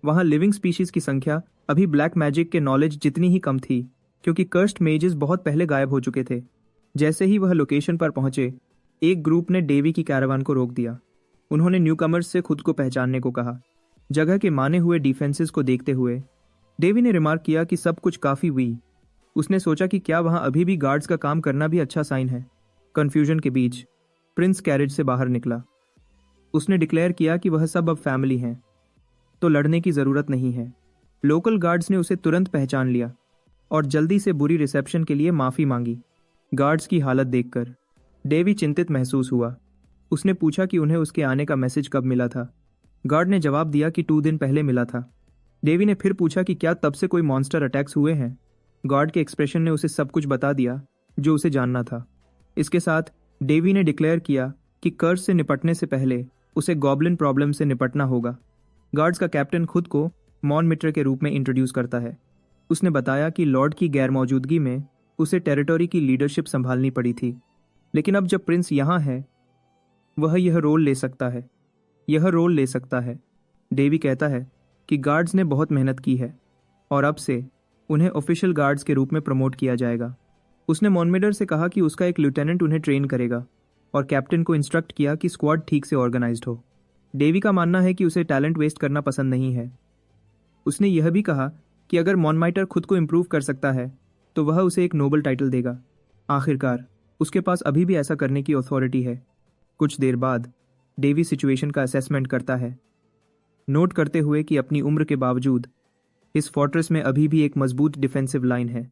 वहां लिविंग स्पीशीज की संख्या अभी ब्लैक मैजिक के नॉलेज जितनी ही कम थी, क्योंकि कर्स्ड मेजेस बहुत पहले गायब हो चुके थे। जैसे ही वह लोकेशन पर पहुंचे, एक ग्रुप ने डेवी की कैरावान को रोक दिया। उन्होंने न्यूकमर्स से खुद को पहचानने को कहा। जगह के माने हुए डिफेंसेस को देखते हुए डेवी ने रिमार्क किया कि सब कुछ काफी वीक। उसने सोचा कि क्या वहां अभी भी गार्ड्स का काम करना भी अच्छा साइन है। कंफ्यूजन के बीच प्रिंस कैरेज से बाहर निकला। उसने डिक्लेयर किया कि वह सब अब फैमिली हैं, तो लड़ने की जरूरत नहीं है। लोकल गार्ड्स ने उसे तुरंत पहचान लिया और जल्दी से बुरी रिसेप्शन के लिए माफी मांगी। गार्ड्स की हालत देखकर डेवी चिंतित महसूस हुआ। उसने पूछा कि उन्हें उसके आने का मैसेज कब मिला था। गार्ड ने जवाब दिया कि 2 दिन पहले मिला था। डेवी ने फिर पूछा कि क्या तब से कोई मॉन्स्टर अटैक्स हुए हैं। गार्ड के एक्सप्रेशन ने उसे सब कुछ बता दिया जो उसे जानना था। इसके साथ डेवी ने डिक्लेयर किया कि कर्स से निपटने से पहले उसे गॉब्लिन प्रॉब्लम से निपटना होगा। गार्ड्स का कैप्टन खुद को मॉन मित्र के रूप में इंट्रोड्यूस करता है। उसने बताया कि लॉर्ड की गैर मौजूदगी में उसे टेरिटोरी की लीडरशिप संभालनी पड़ी थी, लेकिन अब जब प्रिंस यहाँ है, वह यह रोल ले सकता है। डेवी कहता है कि गार्ड्स ने बहुत मेहनत की है और अब से उन्हें ऑफिशियल गार्ड्स के रूप में प्रमोट किया जाएगा। उसने मॉनमिडर से कहा कि उसका एक लेफ्टिनेंट उन्हें ट्रेन करेगा और कैप्टन को इंस्ट्रक्ट किया कि स्क्वाड ठीक से ऑर्गेनाइज्ड हो। डेवी का मानना है कि उसे टैलेंट वेस्ट करना पसंद नहीं है। उसने यह भी कहा कि अगर मॉनमाइटर खुद को इम्प्रूव कर सकता है तो वह उसे एक नोबल टाइटल देगा। आखिरकार उसके पास अभी भी ऐसा करने की अथॉरिटी है। कुछ देर बाद डेवी सिचुएशन का असेसमेंट करता है, नोट करते हुए कि अपनी उम्र के बावजूद इस फोर्ट्रेस में अभी भी एक मजबूत डिफेंसिव लाइन है।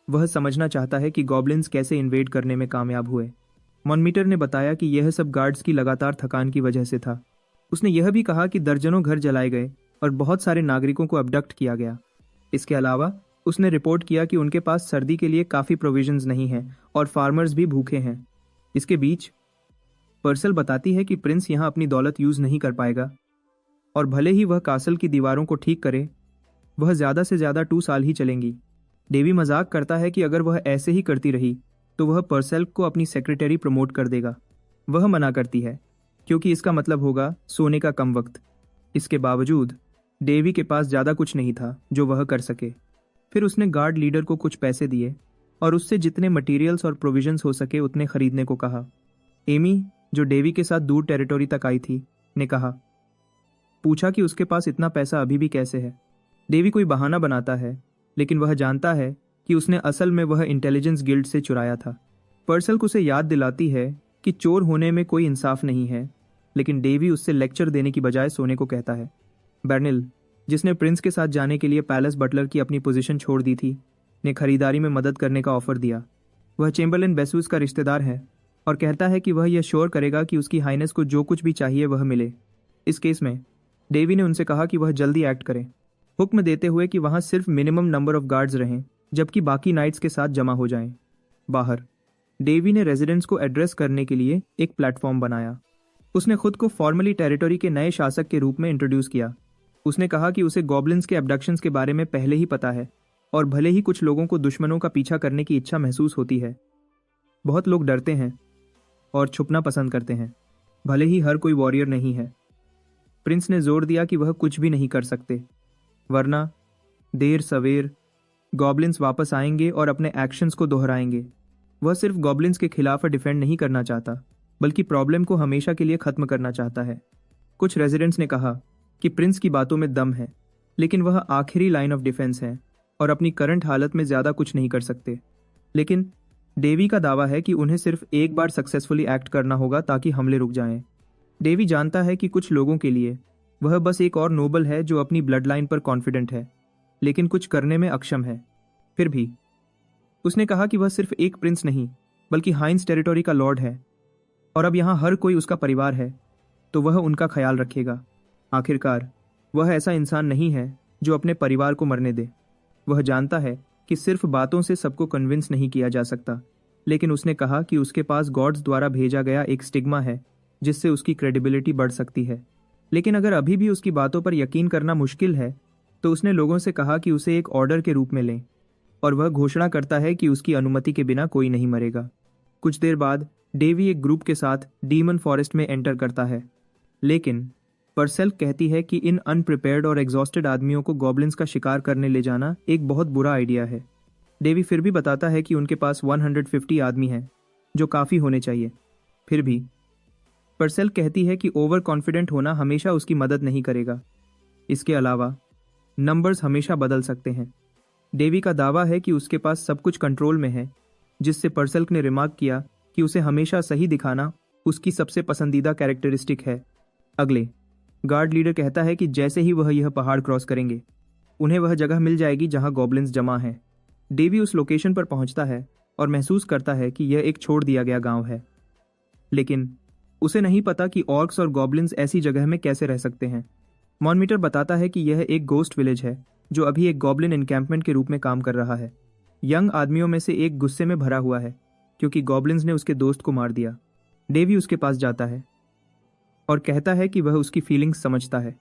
वह समझना चाहता है कि गॉब्लिन्स कैसे इन्वेड करने में कामयाब हुए। मॉनमीटर ने बताया कि यह सब गार्ड्स की लगातार थकान की वजह से था। उसने यह भी कहा कि दर्जनों घर जलाए गए और बहुत सारे नागरिकों को अबडक्ट किया गया। इसके अलावा उसने रिपोर्ट किया कि उनके पास सर्दी के लिए काफ़ी प्रोविजंस नहीं हैं और फार्मर्स भी भूखे हैं। इसके बीच पर्सल बताती है कि प्रिंस यहाँ अपनी दौलत यूज़ नहीं कर पाएगा और भले ही वह कासल की दीवारों को ठीक करे, वह ज़्यादा से ज़्यादा 2 साल ही चलेंगी। डेवी मजाक करता है कि अगर वह ऐसे ही करती रही तो वह पर्सल को अपनी सेक्रेटरी प्रमोट कर देगा। वह मना करती है क्योंकि इसका मतलब होगा सोने का कम वक्त। इसके बावजूद डेवी के पास ज़्यादा कुछ नहीं था जो वह कर सके। फिर उसने गार्ड लीडर को कुछ पैसे दिए और उससे जितने मटेरियल्स और प्रोविजंस हो सके उतने खरीदने को कहा। एमी, जो डेवी के साथ दूर टेरिटोरी तक आई थी, ने पूछा कि उसके पास इतना पैसा अभी भी कैसे है। डेवी कोई बहाना बनाता है, लेकिन वह जानता है कि उसने असल में वह इंटेलिजेंस गिल्ड से चुराया था। पर्सल उसे याद दिलाती है कि चोर होने में कोई इंसाफ नहीं है, लेकिन डेवी उससे लेक्चर देने की बजाय सोने को कहता है। बर्निल, जिसने प्रिंस के साथ जाने के लिए पैलेस बटलर की अपनी पोजीशन छोड़ दी थी, ने खरीदारी में मदद करने का ऑफर दिया। वह चेम्बरलेन बेसूस का रिश्तेदार है और कहता है कि वह यह श्योर करेगा कि उसकी हाइनेस को जो कुछ भी चाहिए वह मिले। इस केस में डेवी ने उनसे कहा कि वह जल्दी एक्ट करें, हुक्म देते हुए कि वहां सिर्फ मिनिमम नंबर ऑफ गार्ड्स रहें जबकि बाकी नाइट्स के साथ जमा हो जाएं। बाहर डेवी ने रेजिडेंट्स को एड्रेस करने के लिए एक प्लेटफॉर्म बनाया। उसने खुद को फॉर्मली टेरिटोरी के नए शासक के रूप में इंट्रोड्यूस किया। उसने कहा कि उसे गॉब्लिन्स के अबडक्शंस के बारे में पहले ही पता है और भले ही कुछ लोगों को दुश्मनों का पीछा करने की इच्छा महसूस होती है, बहुत लोग डरते हैं और छुपना पसंद करते हैं, भले ही हर कोई वॉरियर नहीं है। प्रिंस ने जोर दिया कि वह कुछ भी नहीं कर सकते, वरना देर सवेर गॉब्लिन्स वापस आएंगे और अपने एक्शंस को दोहराएंगे। वह सिर्फ गॉब्लिन्स के खिलाफ डिफेंड नहीं करना चाहता, बल्कि प्रॉब्लम को हमेशा के लिए खत्म करना चाहता है। कुछ रेजिडेंट्स ने कहा कि प्रिंस की बातों में दम है, लेकिन वह आखिरी लाइन ऑफ डिफेंस है और अपनी करंट हालत में ज़्यादा कुछ नहीं कर सकते। लेकिन डेवी का दावा है कि उन्हें सिर्फ एक बार सक्सेसफुली एक्ट करना होगा ताकि हमले रुक जाएं। डेवी जानता है कि कुछ लोगों के लिए वह बस एक और नोबल है जो अपनी ब्लड लाइन पर कॉन्फिडेंट है, लेकिन कुछ करने में अक्षम है। फिर भी उसने कहा कि वह सिर्फ एक प्रिंस नहीं बल्कि हाइंस टेरिटोरी का लॉर्ड है, और अब यहाँ हर कोई उसका परिवार है, तो वह उनका ख्याल रखेगा। आखिरकार वह ऐसा इंसान नहीं है जो अपने परिवार को मरने दे। वह जानता है कि सिर्फ बातों से सबको कन्विंस नहीं किया जा सकता, लेकिन उसने कहा कि उसके पास गॉड्स द्वारा भेजा गया एक स्टिग्मा है जिससे उसकी क्रेडिबिलिटी बढ़ सकती है। लेकिन अगर अभी भी उसकी बातों पर यकीन करना मुश्किल है, तो उसने लोगों से कहा कि उसे एक ऑर्डर के रूप में लें, और वह घोषणा करता है कि उसकी अनुमति के बिना कोई नहीं मरेगा। कुछ देर बाद डेवी एक ग्रुप के साथ डीमन फॉरेस्ट में एंटर करता है, लेकिन परसेल कहती है कि इन अनप्रिपेयर्ड और एग्जॉस्टेड आदमियों को गॉब्लिन्स का शिकार करने ले जाना एक बहुत बुरा आइडिया है। डेवी फिर भी बताता है कि उनके पास 150 आदमी हैं, जो काफ़ी होने चाहिए। फिर भी परसेल कहती है कि ओवर कॉन्फिडेंट होना हमेशा उसकी मदद नहीं करेगा। इसके अलावा नंबर्स हमेशा बदल सकते हैं। डेवी का दावा है कि उसके पास सब कुछ कंट्रोल में है, जिससे परसेल ने रिमार्क किया कि उसे हमेशा सही दिखाना उसकी सबसे पसंदीदा कैरेक्टरिस्टिक है। अगले गार्ड लीडर कहता है कि जैसे ही वह यह पहाड़ क्रॉस करेंगे, उन्हें वह जगह मिल जाएगी जहां गॉब्लिन्स जमा हैं। डेवी उस लोकेशन पर पहुंचता है और महसूस करता है कि यह एक छोड़ दिया गया गांव है, लेकिन उसे नहीं पता कि ऑर्क्स और गॉब्लिन्स ऐसी जगह में कैसे रह सकते हैं। मॉनमीटर बताता है कि यह एक गोस्ट विलेज है जो अभी एक गॉब्लिन एनकैंपमेंट के रूप में काम कर रहा है। यंग आदमियों में से एक गुस्से में भरा हुआ है क्योंकि गॉब्लिन्स ने उसके दोस्त को मार दिया। डेवी उसके पास जाता है और कहता है कि वह उसकी फीलिंग्स समझता है।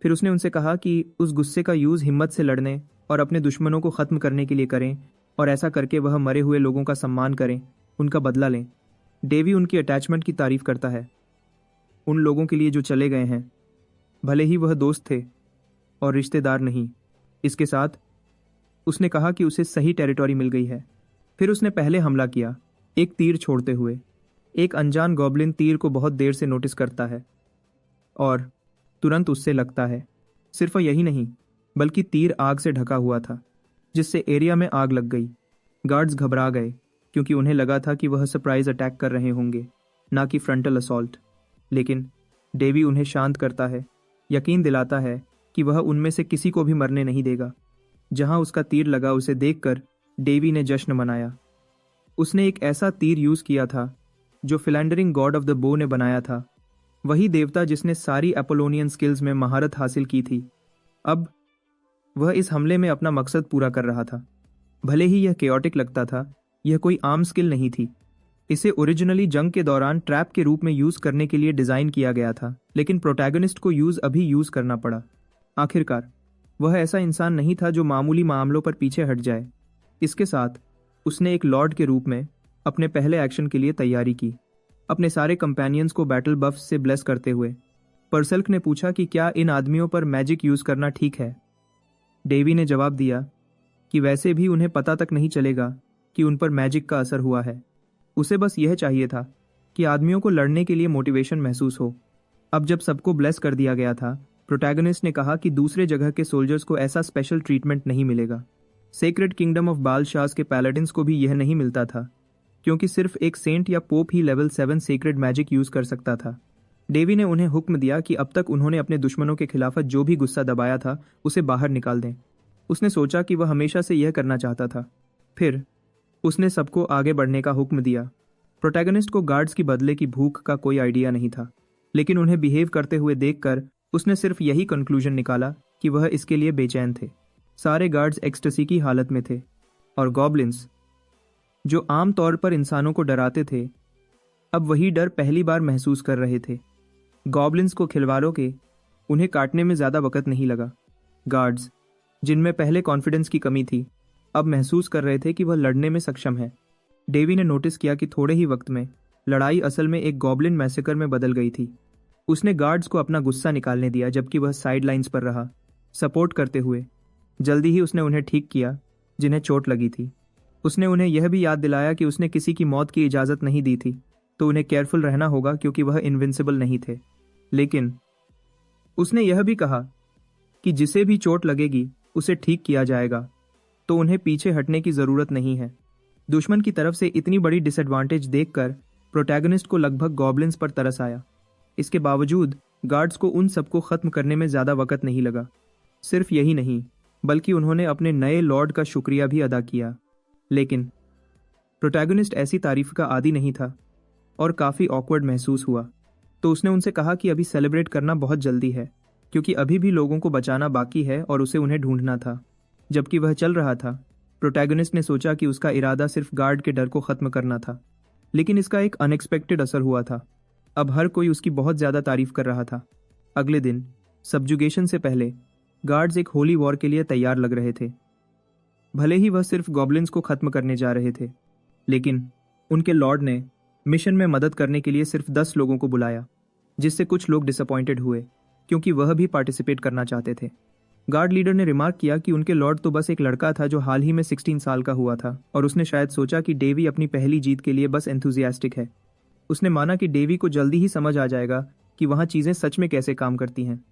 फिर उसने उनसे कहा कि उस गुस्से का यूज़ हिम्मत से लड़ने और अपने दुश्मनों को ख़त्म करने के लिए करें, और ऐसा करके वह मरे हुए लोगों का सम्मान करें, उनका बदला लें। डेवी उनकी अटैचमेंट की तारीफ करता है, उन लोगों के लिए जो चले गए हैं, भले ही वह दोस्त थे और रिश्तेदार नहीं। इसके साथ उसने कहा कि उसे सही टेरिटोरी मिल गई है। फिर उसने पहले हमला किया, एक तीर छोड़ते हुए। एक अनजान गॉब्लिन तीर को बहुत देर से नोटिस करता है और तुरंत उससे लगता है। सिर्फ यही नहीं, बल्कि तीर आग से ढका हुआ था, जिससे एरिया में आग लग गई। गार्ड्स घबरा गए क्योंकि उन्हें लगा था कि वह सरप्राइज अटैक कर रहे होंगे, ना कि फ्रंटल असॉल्ट। लेकिन डेवी उन्हें शांत करता है, यकीन दिलाता है कि वह उनमें से किसी को भी मरने नहीं देगा। जहां उसका तीर लगा उसे देखकर डेवी ने जश्न मनाया। उसने एक ऐसा तीर यूज किया था जो फिलैंडरिंग गॉड ऑफ द बो ने बनाया था, वही देवता जिसने सारी अपोलोनियन स्किल्स में महारत हासिल की थी। अब वह इस हमले में अपना मकसद पूरा कर रहा था। भले ही यह केओटिक लगता था, यह कोई आम स्किल नहीं थी। इसे ओरिजिनली जंग के दौरान ट्रैप के रूप में यूज करने के लिए डिजाइन किया गया था, लेकिन प्रोटैगनिस्ट को अभी यूज करना पड़ा। आखिरकार वह ऐसा इंसान नहीं था जो मामूली मामलों पर पीछे हट जाए। इसके साथ उसने एक लॉर्ड के रूप में अपने पहले एक्शन के लिए तैयारी की, अपने सारे कंपेनियंस को बैटल बफ्स से ब्लेस करते हुए। परसेल्क ने पूछा कि क्या इन आदमियों पर मैजिक यूज करना ठीक है। डेवी ने जवाब दिया कि वैसे भी उन्हें पता तक नहीं चलेगा कि उन पर मैजिक का असर हुआ है। उसे बस यह चाहिए था कि आदमियों को लड़ने के लिए मोटिवेशन महसूस हो। अब जब सबको ब्लेस कर दिया गया था, प्रोटैगनिस्ट ने कहा कि दूसरे जगह के सोल्जर्स को ऐसा स्पेशल ट्रीटमेंट नहीं मिलेगा। सेक्रेड किंगडम ऑफ बालशास के पैलेडिन्स को भी यह नहीं मिलता था, क्योंकि सिर्फ एक सेंट या पोप ही लेवल 7 सेक्रेड मैजिक यूज कर सकता था। डेवी ने उन्हें हुक्म दिया कि अब तक उन्होंने अपने दुश्मनों के खिलाफ जो भी गुस्सा दबाया था उसे बाहर निकाल दें। उसने सोचा कि वह हमेशा से यह करना चाहता था। फिर उसने सबको आगे बढ़ने का हुक्म दिया। प्रोटैगनिस्ट को गार्ड्स की बदले की भूख का कोई आइडिया नहीं था, लेकिन उन्हें बिहेव करते हुए देखकर उसने सिर्फ यही कंक्लूजन निकाला कि वह इसके लिए बेचैन थे। सारे गार्ड्स एक्सटेसी की हालत में थे, और गॉब्लिन्स, जो आम तौर पर इंसानों को डराते थे, अब वही डर पहली बार महसूस कर रहे थे। गॉब्लिन्स को खिलवाड़ों के उन्हें काटने में ज़्यादा वक़्त नहीं लगा। गार्ड्स, जिनमें पहले कॉन्फिडेंस की कमी थी, अब महसूस कर रहे थे कि वह लड़ने में सक्षम है। डेवी ने नोटिस किया कि थोड़े ही वक्त में लड़ाई असल में एक गॉब्लिन मैसेकर में बदल गई थी। उसने गार्ड्स को अपना गुस्सा निकालने दिया, जबकि वह साइड लाइन्स पर रहा, सपोर्ट करते हुए। जल्दी ही उसने उन्हें ठीक किया जिन्हें चोट लगी थी। उसने उन्हें यह भी याद दिलाया कि उसने किसी की मौत की इजाज़त नहीं दी थी, तो उन्हें केयरफुल रहना होगा क्योंकि वह इनविंसिबल नहीं थे। लेकिन उसने यह भी कहा कि जिसे भी चोट लगेगी उसे ठीक किया जाएगा, तो उन्हें पीछे हटने की ज़रूरत नहीं है। दुश्मन की तरफ से इतनी बड़ी डिसएडवांटेज देखकर प्रोटैगनिस्ट को लगभग गॉब्लिन्स पर तरस आया। इसके बावजूद गार्ड्स को उन सबको ख़त्म करने में ज़्यादा वक़्त नहीं लगा। सिर्फ यही नहीं, बल्कि उन्होंने अपने नए लॉर्ड का शुक्रिया भी अदा किया। लेकिन प्रोटैगनिस्ट ऐसी तारीफ का आदी नहीं था और काफ़ी ऑकवर्ड महसूस हुआ, तो उसने उनसे कहा कि अभी सेलिब्रेट करना बहुत जल्दी है, क्योंकि अभी भी लोगों को बचाना बाकी है और उसे उन्हें ढूंढना था। जबकि वह चल रहा था, प्रोटैगनिस्ट ने सोचा कि उसका इरादा सिर्फ गार्ड के डर को ख़त्म करना था, लेकिन इसका एक अनएक्सपेक्टेड असर हुआ था। अब हर कोई उसकी बहुत ज़्यादा तारीफ कर रहा था। अगले दिन सब्जुगेशन से पहले गार्ड्स एक होली वॉर के लिए तैयार लग रहे थे। भले ही वह सिर्फ गॉब्लिन्स को ख़त्म करने जा रहे थे, लेकिन उनके लॉर्ड ने मिशन में मदद करने के लिए सिर्फ 10 लोगों को बुलाया, जिससे कुछ लोग डिसअपॉइंटेड हुए क्योंकि वह भी पार्टिसिपेट करना चाहते थे। गार्ड लीडर ने रिमार्क किया कि उनके लॉर्ड तो बस एक लड़का था जो हाल ही में 16 साल का हुआ था, और उसने शायद सोचा कि डेवी अपनी पहली जीत के लिए बस एंथुजियास्टिक है। उसने माना कि डेवी को जल्दी ही समझ आ जाएगा कि वहाँ चीज़ें सच में कैसे काम करती हैं।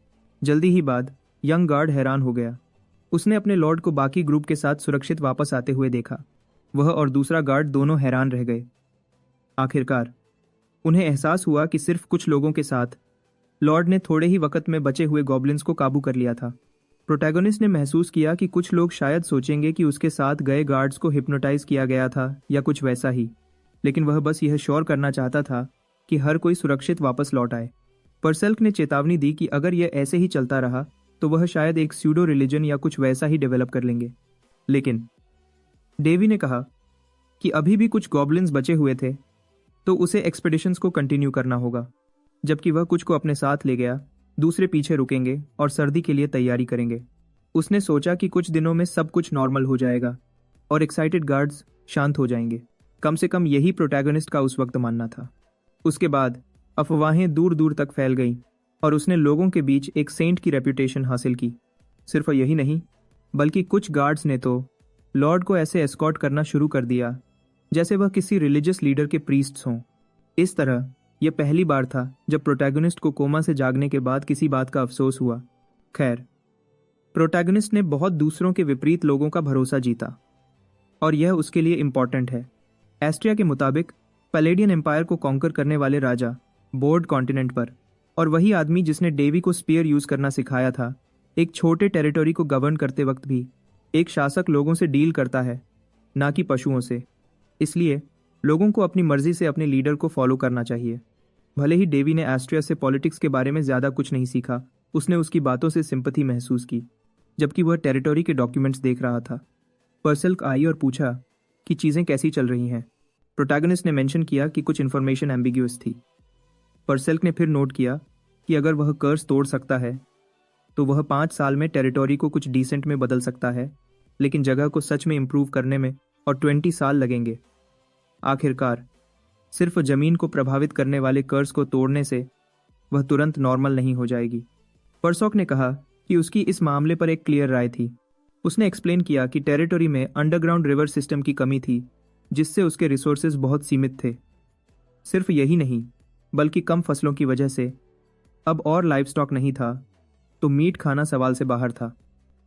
जल्दी ही बाद यंग गार्ड हैरान हो गया। उसने अपने लॉर्ड को बाकी ग्रुप के साथ सुरक्षित वापस आते हुए देखा। वह और दूसरा गार्ड दोनों हैरान रह गए। आखिरकार उन्हें एहसास हुआ कि सिर्फ कुछ लोगों के साथ लॉर्ड ने थोड़े ही वक्त में बचे हुए गॉब्लिन्स को काबू कर लिया था। प्रोटैगनिस्ट ने महसूस किया कि कुछ लोग शायद सोचेंगे कि उसके साथ गए गार्ड्स को हिप्नोटाइज किया गया था या कुछ वैसा ही, लेकिन वह बस यह श्योर करना चाहता था कि हर कोई सुरक्षित वापस लौट आए। परसेल्क ने चेतावनी दी कि अगर यह ऐसे ही चलता रहा तो वह शायद एक स्यूडो रिलीजन या कुछ वैसा ही डेवलप कर लेंगे। लेकिन डेवी ने कहा कि अभी भी कुछ गॉब्लिन्स बचे हुए थे, तो उसे एक्सपेडिशंस को कंटिन्यू करना होगा। जबकि वह कुछ को अपने साथ ले गया, दूसरे पीछे रुकेंगे और सर्दी के लिए तैयारी करेंगे। उसने सोचा कि कुछ दिनों में सब कुछ नॉर्मल हो जाएगा और एक्साइटेड गार्ड्स शांत हो जाएंगे। कम से कम यही प्रोटैगनिस्ट का उस वक्त मानना था। उसके बाद अफवाहें दूर दूर तक फैल गईं और उसने लोगों के बीच एक सेंट की रेप्यूटेशन हासिल की। सिर्फ यही नहीं, बल्कि कुछ गार्ड्स ने तो लॉर्ड को ऐसे एस्कॉर्ट करना शुरू कर दिया जैसे वह किसी रिलीजियस लीडर के प्रीस्ट्स हों। इस तरह यह पहली बार था जब प्रोटैगनिस्ट को कोमा से जागने के बाद किसी बात का अफसोस हुआ। खैर, प्रोटैगनिस्ट ने बहुत दूसरों के विपरीत लोगों का भरोसा जीता, और यह उसके लिए इम्पॉर्टेंट है। एस्ट्रिया के मुताबिक पैलेडियन एम्पायर को कॉन्कर करने वाले राजा बोर्ड कॉन्टिनेंट पर, और वही आदमी जिसने डेवी को स्पीयर यूज करना सिखाया था, एक छोटे टेरिटरी को गवर्न करते वक्त भी एक शासक लोगों से डील करता है, ना कि पशुओं से। इसलिए लोगों को अपनी मर्जी से अपने लीडर को फॉलो करना चाहिए। भले ही डेवी ने एस्ट्रिया से पॉलिटिक्स के बारे में ज़्यादा कुछ नहीं सीखा, उसने उसकी बातों से सिंपैथी महसूस की। जबकि वह टेरिटरी के डॉक्यूमेंट्स देख रहा था, परसेल्क आई और पूछा कि चीज़ें कैसी चल रही हैं। प्रोटैगनिस्ट ने मेंशन किया कि कुछ इन्फॉर्मेशन एम्बिग्यूअस थी। परसेल्क ने फिर नोट किया कि अगर वह कर्स तोड़ सकता है तो वह 5 साल में टेरिटरी को कुछ डिसेंट में बदल सकता है, लेकिन जगह को सच में इम्प्रूव करने में और 20 साल लगेंगे। आखिरकार सिर्फ ज़मीन को प्रभावित करने वाले कर्स को तोड़ने से वह तुरंत नॉर्मल नहीं हो जाएगी। परसॉक ने कहा कि उसकी इस मामले पर एक क्लियर राय थी। उसने एक्सप्लेन किया कि टेरिटरी में अंडरग्राउंड रिवर सिस्टम की कमी थी, जिससे उसके रिसोर्सेज बहुत सीमित थे। सिर्फ यही नहीं, बल्कि कम फसलों की वजह से अब और लाइव स्टॉक नहीं था, तो मीट खाना सवाल से बाहर था।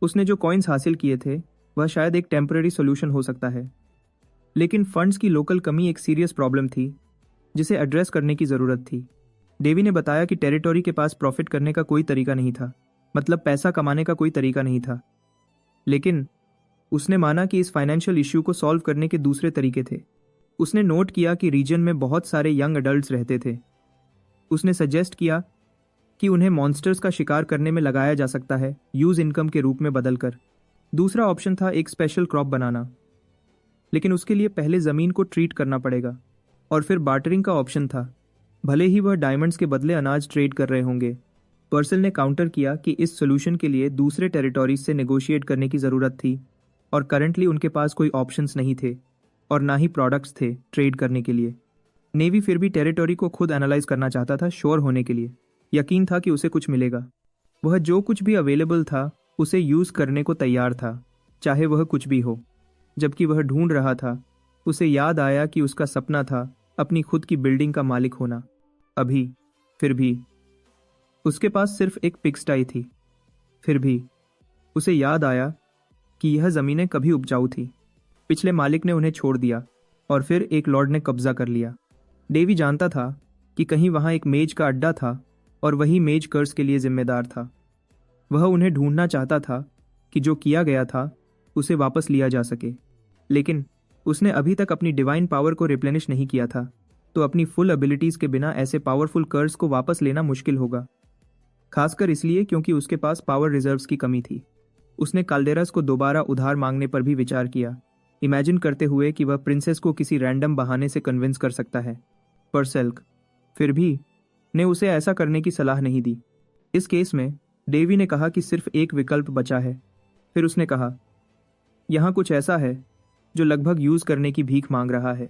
उसने जो कॉइन्स हासिल किए थे वह शायद एक टेम्पररी सोल्यूशन हो सकता है, लेकिन फंड्स की लोकल कमी एक सीरियस प्रॉब्लम थी जिसे एड्रेस करने की ज़रूरत थी। डेवी ने बताया कि टेरिटरी के पास प्रॉफिट करने का कोई तरीका नहीं था, मतलब पैसा कमाने का कोई तरीका नहीं था। लेकिन उसने माना कि इस फाइनेंशियल इश्यू को सॉल्व करने के दूसरे तरीके थे। उसने नोट किया कि रीजन में बहुत सारे यंग अडल्ट्स रहते थे। उसने सजेस्ट किया कि उन्हें मॉन्स्टर्स का शिकार करने में लगाया जा सकता है, यूज इनकम के रूप में बदलकर। दूसरा ऑप्शन था एक स्पेशल क्रॉप बनाना, लेकिन उसके लिए पहले ज़मीन को ट्रीट करना पड़ेगा। और फिर बार्टरिंग का ऑप्शन था, भले ही वह डायमंड्स के बदले अनाज ट्रेड कर रहे होंगे। पर्सल ने काउंटर किया कि इस सोल्यूशन के लिए दूसरे टेरिटरीज से नेगोशिएट करने की ज़रूरत थी, और करंटली उनके पास कोई ऑप्शंस नहीं थे और ना ही प्रोडक्ट्स थे ट्रेड करने के लिए। नेवी फिर भी टेरिटरी को खुद एनालाइज करना चाहता था, श्योर होने के लिए। यकीन था कि उसे कुछ मिलेगा। वह जो कुछ भी अवेलेबल था उसे यूज़ करने को तैयार था, चाहे वह कुछ भी हो। जबकि वह ढूंढ रहा था, उसे याद आया कि उसका सपना था अपनी खुद की बिल्डिंग का मालिक होना। अभी फिर भी उसके पास सिर्फ एक पिगस्टाई थी। फिर भी उसे याद आया कि यह ज़मीनें कभी उपजाऊ थी। पिछले मालिक ने उन्हें छोड़ दिया और फिर एक लॉर्ड ने कब्जा कर लिया। डेवी जानता था कि कहीं वहाँ एक मेज का अड्डा था और वही मेज कर्स के लिए जिम्मेदार था। वह उन्हें ढूंढना चाहता था कि जो किया गया था उसे वापस लिया जा सके, लेकिन उसने अभी तक अपनी डिवाइन पावर को रिप्लेनिश नहीं किया था, तो अपनी फुल एबिलिटीज के बिना ऐसे पावरफुल कर्स को वापस लेना मुश्किल होगा, खासकर इसलिए क्योंकि उसके पास पावर रिजर्व्स की कमी थी। उसने काल्डेरस को दोबारा उधार मांगने पर भी विचार किया, इमेजिन करते हुए कि वह प्रिंसेस को किसी रैंडम बहाने से कन्विंस कर सकता है, पर सेल्क फिर भी ने उसे ऐसा करने की सलाह नहीं दी। इस केस में डेवी ने कहा कि सिर्फ एक विकल्प बचा है। फिर उसने कहा, यहाँ कुछ ऐसा है जो लगभग यूज करने की भीख मांग रहा है।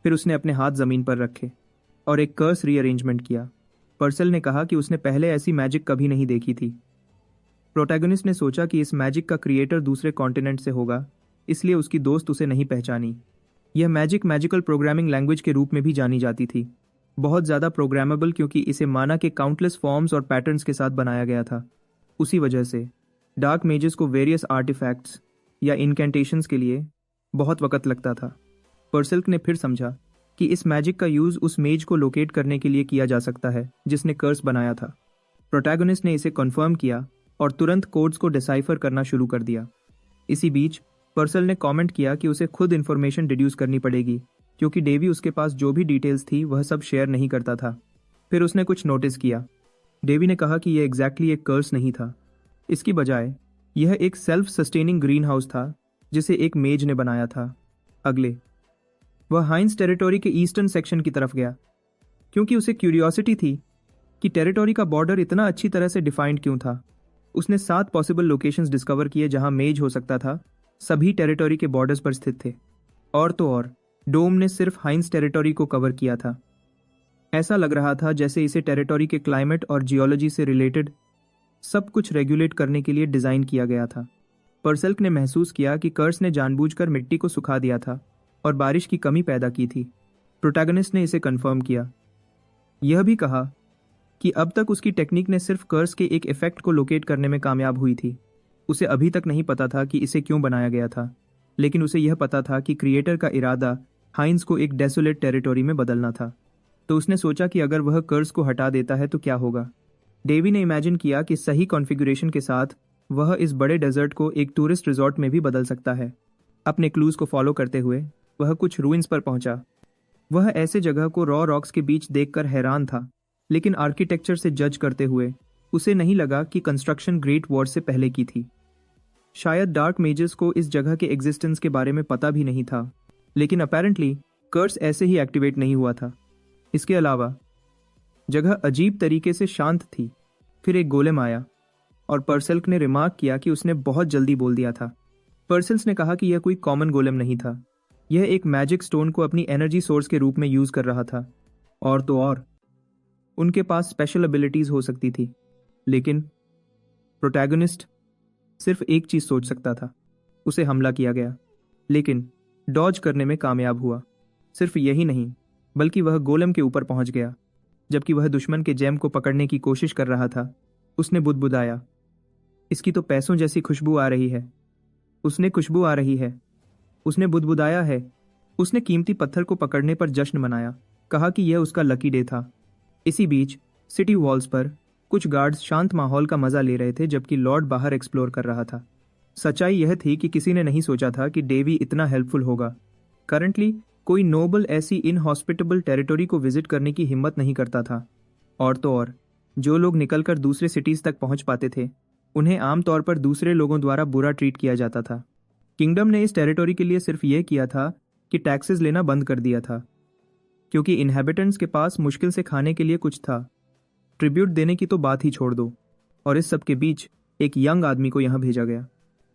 फिर उसने अपने हाथ जमीन पर रखे और एक कर्स रीअरेंजमेंट किया। पर्सेल ने कहा कि उसने पहले ऐसी मैजिक कभी नहीं देखी थी। प्रोटैगनिस्ट ने सोचा कि इस मैजिक का क्रिएटर दूसरे कॉन्टिनेंट से होगा, इसलिए उसकी दोस्त उसे नहीं पहचानी। यह मैजिक मैजिकल प्रोग्रामिंग लैंग्वेज के रूप में भी जानी जाती थी, बहुत ज़्यादा प्रोग्रामेबल क्योंकि इसे माना के काउंटलेस फॉर्म्स और पैटर्न्स के साथ बनाया गया था। उसी वजह से डार्क मेजेस को वेरियस आर्टिफैक्ट्स या इनकेंटेशंस के लिए बहुत वक्त लगता था। पर्सेल्क ने फिर समझा कि इस मैजिक का यूज़ उस मेज को लोकेट करने के लिए किया जा सकता है जिसने कर्स बनाया था। प्रोटैगनिस्ट ने इसे कन्फर्म किया और तुरंत कोड्स को डिसाइफर करना शुरू कर दिया। इसी बीच पर्सेल ने कमेंट किया कि उसे खुद इन्फॉर्मेशन डिड्यूस करनी पड़ेगी क्योंकि डेवी उसके पास जो भी डिटेल्स थी वह सब शेयर नहीं करता था। फिर उसने कुछ नोटिस किया। डेवी ने कहा कि यह एग्जैक्टली एक कर्स नहीं था, इसकी बजाय यह एक सेल्फ सस्टेनिंग ग्रीन हाउस था जिसे एक मेज ने बनाया था। अगले वह हाइंस टेरिटोरी के ईस्टर्न सेक्शन की तरफ गया क्योंकि उसे क्यूरियोसिटी थी कि टेरिटोरी का बॉर्डर इतना अच्छी तरह से डिफाइंड क्यों था। उसने 7 पॉसिबल लोकेशंस डिस्कवर किए जहां मेज हो सकता था, सभी टेरिटोरी के बॉर्डर्स पर स्थित थे। और तो और डोम ने सिर्फ हाइंस टेरिटोरी को कवर किया था। ऐसा लग रहा था जैसे इसे टेरिटोरी के क्लाइमेट और जियोलॉजी से रिलेटेड सब कुछ रेगुलेट करने के लिए डिज़ाइन किया गया था। पर्सेल्क ने महसूस किया कि कर्स ने जानबूझकर मिट्टी को सुखा दिया था और बारिश की कमी पैदा की थी। प्रोटैगनिस्ट ने इसे कंफर्म किया। यह भी कहा कि अब तक उसकी टेक्निक ने सिर्फ कर्स के एक इफेक्ट को लोकेट करने में कामयाब हुई थी। उसे अभी तक नहीं पता था कि इसे क्यों बनाया गया था, लेकिन उसे यह पता था कि क्रिएटर का इरादा हाइंस को एक डेसोलेट टेरिटोरी में बदलना था। तो उसने सोचा कि अगर वह कर्स को हटा देता है तो क्या होगा। डेवी ने इमेजिन किया कि सही कॉन्फ़िगरेशन के साथ वह इस बड़े डेजर्ट को एक टूरिस्ट रिजॉर्ट में भी बदल सकता है। अपने क्लूज को फॉलो करते हुए वह कुछ रूइंस पर पहुंचा। वह ऐसे जगह को रॉ रॉक्स के बीच देखकर हैरान था, लेकिन आर्किटेक्चर से जज करते हुए उसे नहीं लगा कि कंस्ट्रक्शन ग्रेट वॉर से पहले की थी। शायद डार्क मेजेस को इस जगह के एग्जिस्टेंस के बारे में पता भी नहीं था, लेकिन अपेरेंटली कर्स ऐसे ही एक्टिवेट नहीं हुआ था। इसके अलावा जगह अजीब तरीके से शांत थी। फिर एक गोलेम आया और पर्सेल्क ने रिमार्क किया कि उसने बहुत जल्दी बोल दिया था। पर्सेल्स ने कहा कि यह कोई कॉमन गोलेम नहीं था, यह एक मैजिक स्टोन को अपनी एनर्जी सोर्स के रूप में यूज कर रहा था। और तो और उनके पास स्पेशल एबिलिटीज हो सकती थी, लेकिन प्रोटैगनिस्ट सिर्फ एक चीज सोच सकता था। उसे हमला किया गया, लेकिन डॉज करने में कामयाब हुआ। सिर्फ यही नहीं, बल्कि वह गोलम के ऊपर पहुंच गया। जबकि वह दुश्मन के जेम को पकड़ने की कोशिश कर रहा था, उसने बुदबुदाया, इसकी तो पैसों जैसी खुशबू आ रही है। उसने खुशबू आ रही है, उसने बुदबुदाया है। उसने कीमती पत्थर को पकड़ने पर जश्न मनाया, कहा कि यह उसका लकी डे था। इसी बीच सिटी वॉल्स पर कुछ गार्ड्स शांत माहौल का मजा ले रहे थे जबकि लॉर्ड बाहर एक्सप्लोर कर रहा था। सच्चाई यह थी कि किसी ने नहीं सोचा था कि डेवी इतना हेल्पफुल होगा। करंटली कोई नोबल ऐसी इनहॉस्पिटेबल टेरिटोरी को विजिट करने की हिम्मत नहीं करता था। और तो और जो लोग निकलकर दूसरे सिटीज तक पहुंच पाते थे, उन्हें आमतौर पर दूसरे लोगों द्वारा बुरा ट्रीट किया जाता था। किंगडम ने इस टेरिटोरी के लिए सिर्फ यह किया था कि टैक्सेस लेना बंद कर दिया था, क्योंकि इनहैबिटेंट्स के पास मुश्किल से खाने के लिए कुछ था। ट्रिब्यूट देने की तो बात ही छोड़ दो। और इस सब के बीच एक यंग आदमी को यहाँ भेजा गया।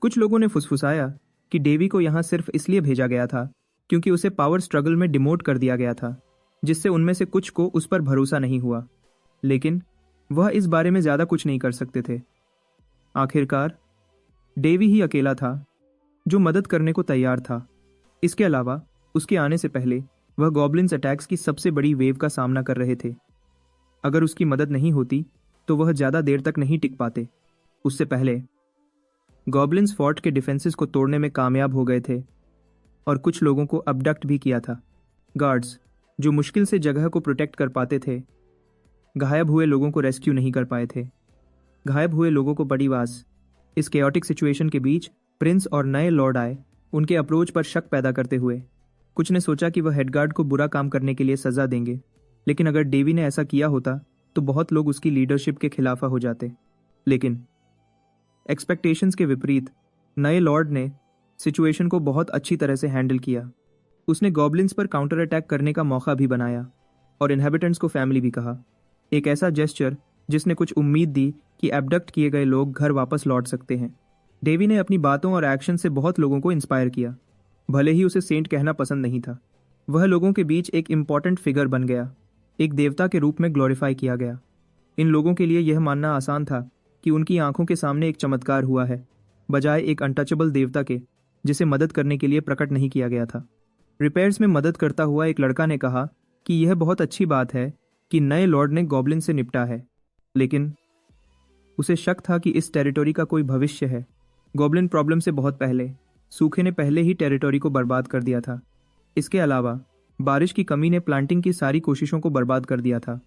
कुछ लोगों ने फुसफुसाया कि डेवी को यहाँ सिर्फ इसलिए भेजा गया था क्योंकि उसे पावर स्ट्रगल में डिमोट कर दिया गया था, जिससे उनमें से कुछ को उस पर भरोसा नहीं हुआ। लेकिन वह इस बारे में ज्यादा कुछ नहीं कर सकते थे। आखिरकार डेवी ही अकेला था जो मदद करने को तैयार था। इसके अलावा उसके आने से पहले वह गॉब्लिन्स अटैक्स की सबसे बड़ी वेव का सामना कर रहे थे। अगर उसकी मदद नहीं होती तो वह ज्यादा देर तक नहीं टिक पाते। उससे पहले गॉब्लिन्स फोर्ट के डिफेंसेस को तोड़ने में कामयाब हो गए थे और कुछ लोगों को अबडक्ट भी किया था। गार्ड्स जो मुश्किल से जगह को प्रोटेक्ट कर पाते थे, गायब हुए लोगों को रेस्क्यू नहीं कर पाए थे। गायब हुए लोगों को बड़ी वास। इस केओटिक सिचुएशन के बीच प्रिंस और नए लॉर्ड आए, उनके अप्रोच पर शक पैदा करते हुए। कुछ ने सोचा कि वह हेडगार्ड को बुरा काम करने के लिए सजा देंगे, लेकिन अगर डेवी ने ऐसा किया होता तो बहुत लोग उसकी लीडरशिप के खिलाफ हो जाते। लेकिन एक्सपेक्टेशंस के विपरीत नए लॉर्ड ने सिचुएशन को बहुत अच्छी तरह से हैंडल किया। उसने गॉब्लिन्स पर काउंटर अटैक करने का मौका भी बनाया और इनहेबिटेंट्स को फैमिली भी कहा। एक ऐसा जेस्चर जिसने कुछ उम्मीद दी कि एब्डक्ट किए गए लोग घर वापस लौट सकते हैं। डेवी ने अपनी बातों और एक्शन से बहुत लोगों को इंस्पायर किया। भले ही उसे सेंट कहना पसंद नहीं था, वह लोगों के बीच एक इम्पॉर्टेंट फिगर बन गया, एक देवता के रूप में ग्लोरीफाई किया गया। इन लोगों के लिए यह मानना आसान था कि उनकी आंखों के सामने एक चमत्कार हुआ है, बजाय एक अनटचेबल देवता के जिसे मदद करने के लिए प्रकट नहीं किया गया था। रिपेयर्स में मदद करता हुआ एक लड़का ने कहा कि यह बहुत अच्छी बात है कि नए लॉर्ड ने गॉब्लिन से निपटा है, लेकिन उसे शक था कि इस टेरिटोरी का कोई भविष्य है। गॉब्लिन प्रॉब्लम से बहुत पहले सूखे ने पहले ही टेरिटोरी को बर्बाद कर दिया था। इसके अलावा बारिश की कमी ने प्लांटिंग की सारी कोशिशों को बर्बाद कर दिया था।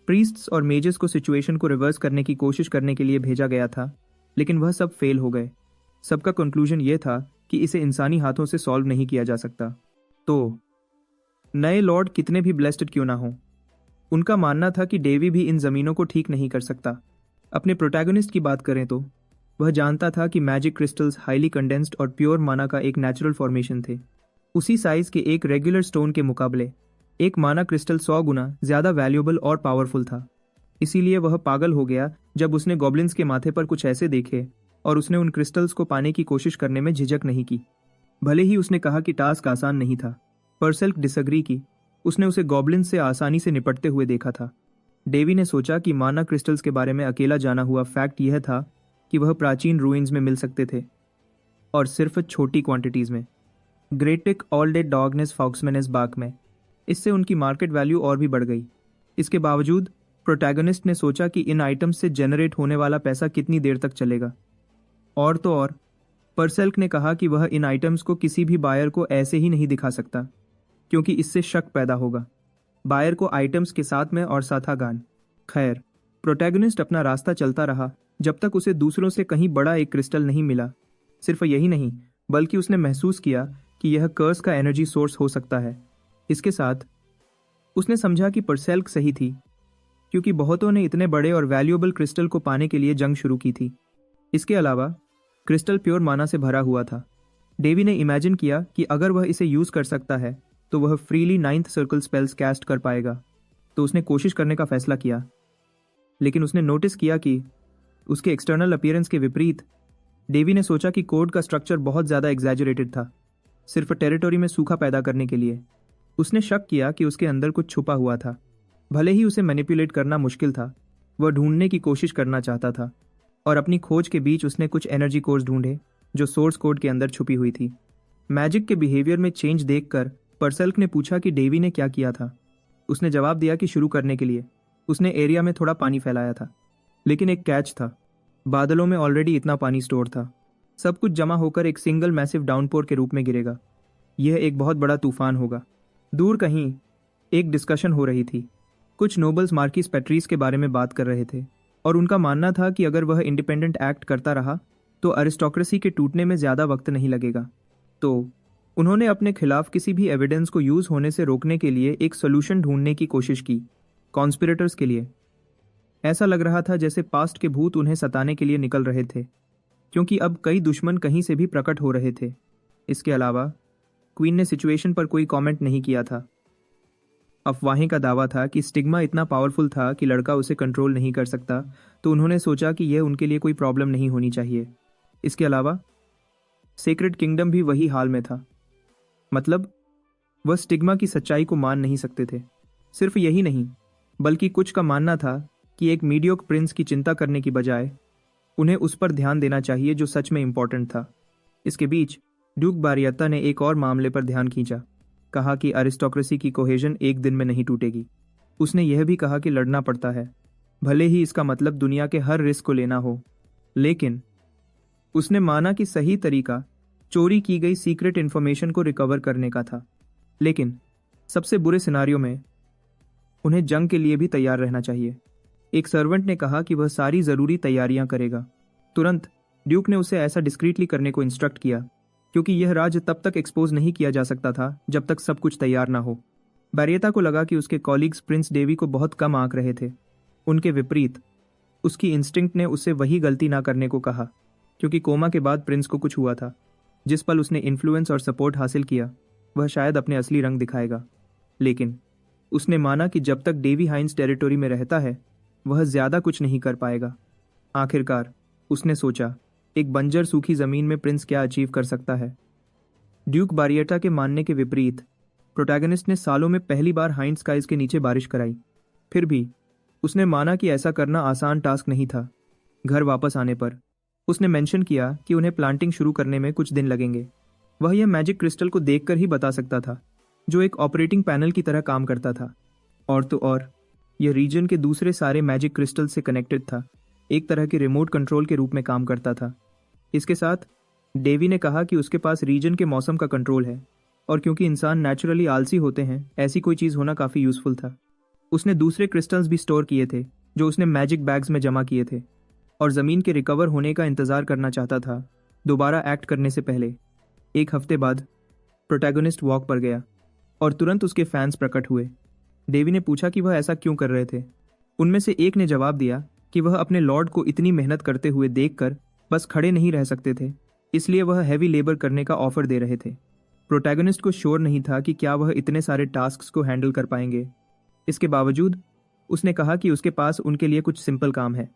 प्रीस्ट्स और मेजेस को सिचुएशन को रिवर्स करने की कोशिश करने के लिए भेजा गया था, लेकिन वह सब फेल हो गए। सबका कंक्लूजन यह था कि इसे इंसानी हाथों से सॉल्व नहीं किया जा सकता। तो नए लॉर्ड कितने भी ब्लेस्ड क्यों ना हो, उनका मानना था कि डेवी भी इन जमीनों को ठीक नहीं कर सकता। अपने प्रोटैगनिस्ट की बात करें तो वह जानता था कि मैजिक क्रिस्टल्स हाईली कंडेंस्ड और प्योर माना का एक नेचुरल फॉर्मेशन थे। उसी साइज के एक रेगुलर स्टोन के मुकाबले एक माना क्रिस्टल 100 गुना ज्यादा वैल्यूएबल और पावरफुल था। इसीलिए वह पागल हो गया जब उसने गॉब्लिन्स के माथे पर कुछ ऐसे देखे और उसने उन क्रिस्टल्स को पाने की कोशिश करने में झिझक नहीं की। भले ही उसने कहा कि टास्क आसान नहीं था, परसेल्क डिसएग्री की। उसने उसे गॉब्लिन्स से आसानी से निपटते हुए देखा था। डेवी ने सोचा कि माना क्रिस्टल्स के बारे में अकेला जाना हुआ फैक्ट यह था कि वह प्राचीन रूइंस में मिल सकते थे, और सिर्फ छोटी क्वांटिटीज में। ग्रेटिक ऑल डे डॉगनेस फॉक्समेनेस बाक में। इससे उनकी मार्केट वैल्यू और भी बढ़ गई। इसके बावजूद प्रोटैगनिस्ट ने सोचा कि इन आइटम्स से जनरेट होने वाला पैसा कितनी देर तक चलेगा। और तो और परसेल्क ने कहा कि वह इन आइटम्स को किसी भी बायर को ऐसे ही नहीं दिखा सकता, क्योंकि इससे शक पैदा होगा। बायर को आइटम्स के साथ में और साथागान। खैर, प्रोटैगनिस्ट अपना रास्ता चलता रहा जब तक उसे दूसरों से कहीं बड़ा एक क्रिस्टल नहीं मिला। सिर्फ यही नहीं, बल्कि उसने महसूस किया कि यह कर्स का एनर्जी सोर्स हो सकता है। इसके साथ उसने समझा कि परसेल्क सही थी, क्योंकि बहुतों ने इतने बड़े और वैल्यूएबल क्रिस्टल को पाने के लिए जंग शुरू की थी। इसके अलावा क्रिस्टल प्योर माना से भरा हुआ था। डेवी ने इमेजिन किया कि अगर वह इसे यूज कर सकता है तो वह freely 9th circle spells cast कर पाएगा। तो उसने कोशिश करने का फैसला किया, लेकिन उसने नोटिस किया कि उसके एक्सटर्नल अपीयरेंस के विपरीत डेवी ने सोचा कि कोड का स्ट्रक्चर बहुत ज़्यादा एग्जैजरेटेड था, सिर्फ टेरिटोरी में सूखा पैदा करने के लिए। उसने शक किया कि उसके अंदर कुछ छुपा हुआ था। भले ही उसे मैनिपुलेट करना मुश्किल था, वह ढूंढने की कोशिश करना चाहता था, और अपनी खोज के बीच उसने कुछ एनर्जी कोर्स ढूंढे जो सोर्स कोड के अंदर छुपी हुई थी। मैजिक के बिहेवियर में चेंज देखकर परसेल्क ने पूछा कि डेवी ने क्या किया था। उसने जवाब दिया कि शुरू करने के लिए उसने एरिया में थोड़ा पानी फैलाया था, लेकिन एक कैच था। बादलों में ऑलरेडी इतना पानी स्टोर था, सब कुछ जमा होकर एक सिंगल मैसिव डाउनपोर के रूप में गिरेगा। यह एक बहुत बड़ा तूफान होगा। दूर कहीं एक डिस्कशन हो रही थी। कुछ नोबल्स मार्किस पैट्रीस के बारे में बात कर रहे थे, और उनका मानना था कि अगर वह इंडिपेंडेंट एक्ट करता रहा तो अरिस्टोक्रेसी के टूटने में ज़्यादा वक्त नहीं लगेगा। तो उन्होंने अपने खिलाफ किसी भी एविडेंस को यूज होने से रोकने के लिए एक सोल्यूशन ढूंढने की कोशिश की, कॉन्स्पिरेटर्स के लिए। ऐसा लग रहा था जैसे पास्ट के भूत उन्हें सताने के लिए निकल रहे थे, क्योंकि अब कई दुश्मन कहीं से भी प्रकट हो रहे थे। इसके अलावा क्वीन ने सिचुएशन पर कोई कमेंट नहीं किया था। अफवाहें का दावा था कि स्टिग्मा इतना पावरफुल था कि लड़का उसे कंट्रोल नहीं कर सकता, तो उन्होंने सोचा कि यह उनके लिए कोई प्रॉब्लम नहीं होनी चाहिए। इसके अलावा सेक्रेड किंगडम भी वही हाल में था, मतलब वह स्टिग्मा की सच्चाई को मान नहीं सकते थे। सिर्फ यही नहीं, बल्कि कुछ का मानना था कि एक मीडियोक प्रिंस की चिंता करने की बजाय उन्हें उस पर ध्यान देना चाहिए जो सच में इंपॉर्टेंट था। इसके बीच ड्यूक बारियत्ता ने एक और मामले पर ध्यान खींचा। कहा कि अरिस्टोक्रेसी की कोहेजन एक दिन में नहीं टूटेगी। उसने यह भी कहा कि लड़ना पड़ता है, भले ही इसका मतलब दुनिया के हर रिस्क को लेना हो। लेकिन उसने माना कि सही तरीका चोरी की गई सीक्रेट इन्फॉर्मेशन को रिकवर करने का था। लेकिन सबसे बुरे सिनारियों में उन्हें जंग के लिए भी तैयार रहना चाहिए। एक सर्वेंट ने कहा कि वह सारी ज़रूरी तैयारियां करेगा। तुरंत ड्यूक ने उसे ऐसा डिस्क्रीटली करने को इंस्ट्रक्ट किया, क्योंकि यह राज्य तब तक एक्सपोज नहीं किया जा सकता था जब तक सब कुछ तैयार ना हो। बैरिएटा को लगा कि उसके कॉलीग्स प्रिंस डेवी को बहुत कम आंक रहे थे। उनके विपरीत उसकी इंस्टिंक्ट ने उससे वही गलती ना करने को कहा, क्योंकि कोमा के बाद प्रिंस को कुछ हुआ था। जिस पल उसने इन्फ्लुएंस और सपोर्ट हासिल किया, वह शायद अपने असली रंग दिखाएगा। लेकिन उसने माना कि जब तक डेवी हाइंस टेरिटोरी में रहता है, वह ज़्यादा कुछ नहीं कर पाएगा। आखिरकार उसने सोचा, एक बंजर सूखी ज़मीन में प्रिंस क्या अचीव कर सकता है। ड्यूक बारिएटा के मानने के विपरीत प्रोटैगनिस्ट ने सालों में पहली बार हाइंस स्काइज के नीचे बारिश कराई। फिर भी उसने माना कि ऐसा करना आसान टास्क नहीं था। घर वापस आने पर उसने मेंशन किया कि उन्हें प्लांटिंग शुरू करने में कुछ दिन लगेंगे। वह यह मैजिक क्रिस्टल को देखकर ही बता सकता था, जो एक ऑपरेटिंग पैनल की तरह काम करता था। और तो और यह रीजन के दूसरे सारे मैजिक क्रिस्टल से कनेक्टेड था, एक तरह के रिमोट कंट्रोल के रूप में काम करता था। इसके साथ डेवी ने कहा कि उसके पास रीजन के मौसम का कंट्रोल है, और क्योंकि इंसान नेचुरली आलसी होते हैं, ऐसी कोई चीज़ होना काफ़ी यूज़फुल था। उसने दूसरे क्रिस्टल्स भी स्टोर किए थे, जो उसने मैजिक बैग्स में जमा किए थे, और ज़मीन के रिकवर होने का इंतज़ार करना चाहता था दोबारा एक्ट करने से पहले। एक हफ्ते बाद प्रोटैगनिस्ट वॉक पर गया और तुरंत उसके फैंस प्रकट हुए। डेवी ने पूछा कि वह ऐसा क्यों कर रहे थे। उनमें से एक ने जवाब दिया कि वह अपने लॉर्ड को इतनी मेहनत करते हुए देखकर बस खड़े नहीं रह सकते थे, इसलिए वह हैवी लेबर करने का ऑफर दे रहे थे। प्रोटैगनिस्ट को श्योर नहीं था कि क्या वह इतने सारे टास्क्स को हैंडल कर पाएंगे। इसके बावजूद उसने कहा कि उसके पास उनके लिए कुछ सिंपल काम है।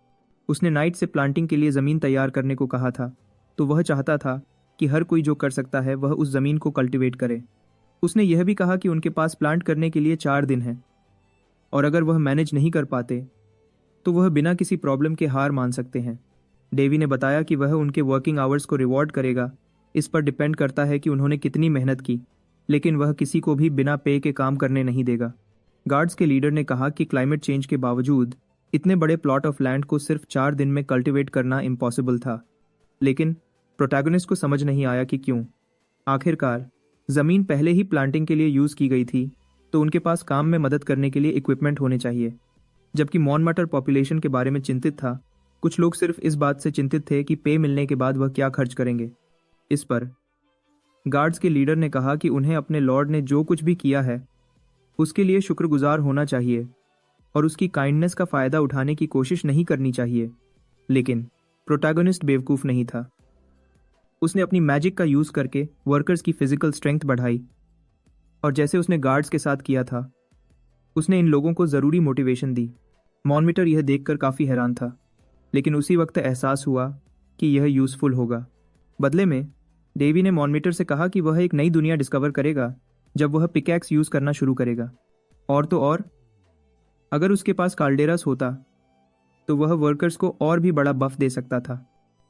उसने नाइट से प्लांटिंग के लिए ज़मीन तैयार करने को कहा था, तो वह चाहता था कि हर कोई जो कर सकता है वह उस ज़मीन को कल्टिवेट करे। उसने यह भी कहा कि उनके पास प्लांट करने के लिए 4 दिन हैं, और अगर वह मैनेज नहीं कर पाते तो वह बिना किसी प्रॉब्लम के हार मान सकते हैं। डेवी ने बताया कि वह उनके वर्किंग आवर्स को रिवॉर्ड करेगा, इस पर डिपेंड करता है कि उन्होंने कितनी मेहनत की, लेकिन वह किसी को भी बिना पे के काम करने नहीं देगा। गार्ड्स के लीडर ने कहा कि क्लाइमेट चेंज के बावजूद इतने बड़े प्लॉट ऑफ लैंड को सिर्फ 4 दिन में कल्टिवेट करना इम्पॉसिबल था। लेकिन प्रोटैगनिस्ट को समझ नहीं आया कि क्यों। आखिरकार ज़मीन पहले ही प्लांटिंग के लिए यूज़ की गई थी, तो उनके पास काम में मदद करने के लिए इक्विपमेंट होने चाहिए। जबकि मॉनमटर पॉपुलेशन के बारे में चिंतित था, कुछ लोग सिर्फ इस बात से चिंतित थे कि पे मिलने के बाद वह क्या खर्च करेंगे। इस पर गार्ड्स के लीडर ने कहा कि उन्हें अपने लॉर्ड ने जो कुछ भी किया है उसके लिए शुक्रगुजार होना चाहिए और उसकी काइंडनेस का फ़ायदा उठाने की कोशिश नहीं करनी चाहिए। लेकिन प्रोटैगनिस्ट बेवकूफ़ नहीं था। उसने अपनी मैजिक का यूज़ करके वर्कर्स की फिजिकल स्ट्रेंथ बढ़ाई, और जैसे उसने गार्ड्स के साथ किया था, उसने इन लोगों को ज़रूरी मोटिवेशन दी। मॉनमीटर यह देखकर काफ़ी हैरान था, लेकिन उसी वक्त एहसास हुआ कि यह यूज़फुल होगा। बदले में डेवी ने मॉनमीटर से कहा कि वह एक नई दुनिया डिस्कवर करेगा जब वह पिकैक्स यूज़ करना शुरू करेगा। और तो और अगर उसके पास काल्डेरास होता तो वह वर्कर्स को और भी बड़ा बफ दे सकता था।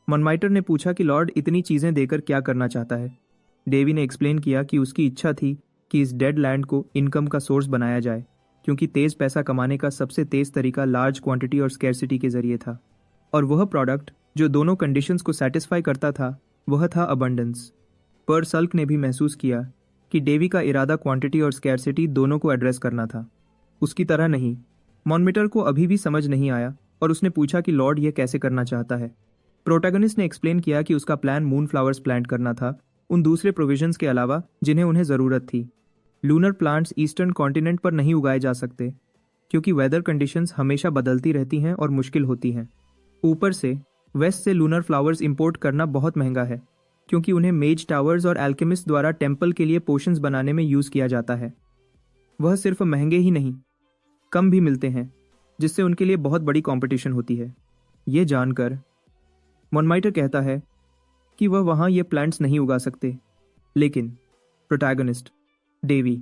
मॉनमाइटर ने पूछा कि लॉर्ड इतनी चीज़ें देकर क्या करना चाहता है। डेवी ने एक्सप्लेन किया कि उसकी इच्छा थी कि इस डेड लैंड को इनकम का सोर्स बनाया जाए, क्योंकि तेज़ पैसा कमाने का सबसे तेज़ तरीका लार्ज क्वांटिटी और स्कैरसिटी के जरिए था, और वह प्रोडक्ट जो दोनों कंडीशंस को सेटिस्फाई करता था वह था अबंडेंस। पर सल्क ने भी महसूस किया कि डेवी का इरादा क्वांटिटी और स्कैरसिटी दोनों को एड्रेस करना था, उसकी तरह नहीं। मॉनमीटर को अभी भी समझ नहीं आया और उसने पूछा कि लॉर्ड यह कैसे करना चाहता है। प्रोटैगनिस्ट ने एक्सप्लेन किया कि उसका प्लान मून फ्लावर्स प्लांट करना था, उन दूसरे प्रोविजंस के अलावा जिन्हें उन्हें ज़रूरत थी। लूनर प्लांट्स ईस्टर्न कॉन्टिनेंट पर नहीं उगाए जा सकते, क्योंकि वेदर कंडीशंस हमेशा बदलती रहती हैं और मुश्किल होती हैं। ऊपर से वेस्ट से लूनर फ्लावर्स इंपोर्ट करना बहुत महंगा है, क्योंकि उन्हें मेज टावर्स और एल्केमिस्ट द्वारा टेम्पल के लिए पोशंस बनाने में यूज़ किया जाता है। वह सिर्फ महंगे ही नहीं, कम भी मिलते हैं, जिससे उनके लिए बहुत बड़ी कंपटीशन होती है। ये जानकर मॉनमाइटर कहता है कि वह वहाँ ये प्लांट्स नहीं उगा सकते, लेकिन प्रोटैगनिस्ट डेवी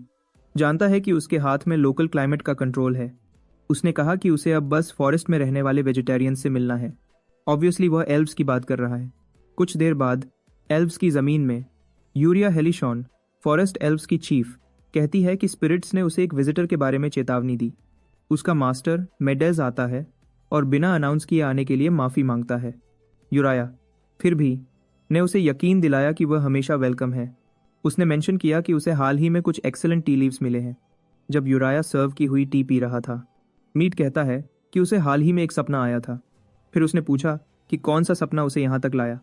जानता है कि उसके हाथ में लोकल क्लाइमेट का कंट्रोल है। उसने कहा कि उसे अब बस फॉरेस्ट में रहने वाले वेजिटेरियंस से मिलना है। ऑब्वियसली वह एल्व्स की बात कर रहा है। कुछ देर बाद एल्व्स की ज़मीन में यूरिया हेलिशॉन, फॉरेस्ट एल्व्स की चीफ, कहती है कि स्पिरिट्स ने उसे एक विजिटर के बारे में चेतावनी दी। उसका मास्टर मेडेज आता है और बिना अनाउंस किए आने के लिए माफ़ी मांगता है। यूराया फिर भी ने उसे यकीन दिलाया कि वह हमेशा वेलकम है। उसने मेंशन किया कि उसे हाल ही में कुछ एक्सेलेंट टी लीव्स मिले हैं जब यूराया सर्व की हुई टी पी रहा था। मीट कहता है कि उसे हाल ही में एक सपना आया था। फिर उसने पूछा कि कौन सा सपना उसे यहाँ तक लाया।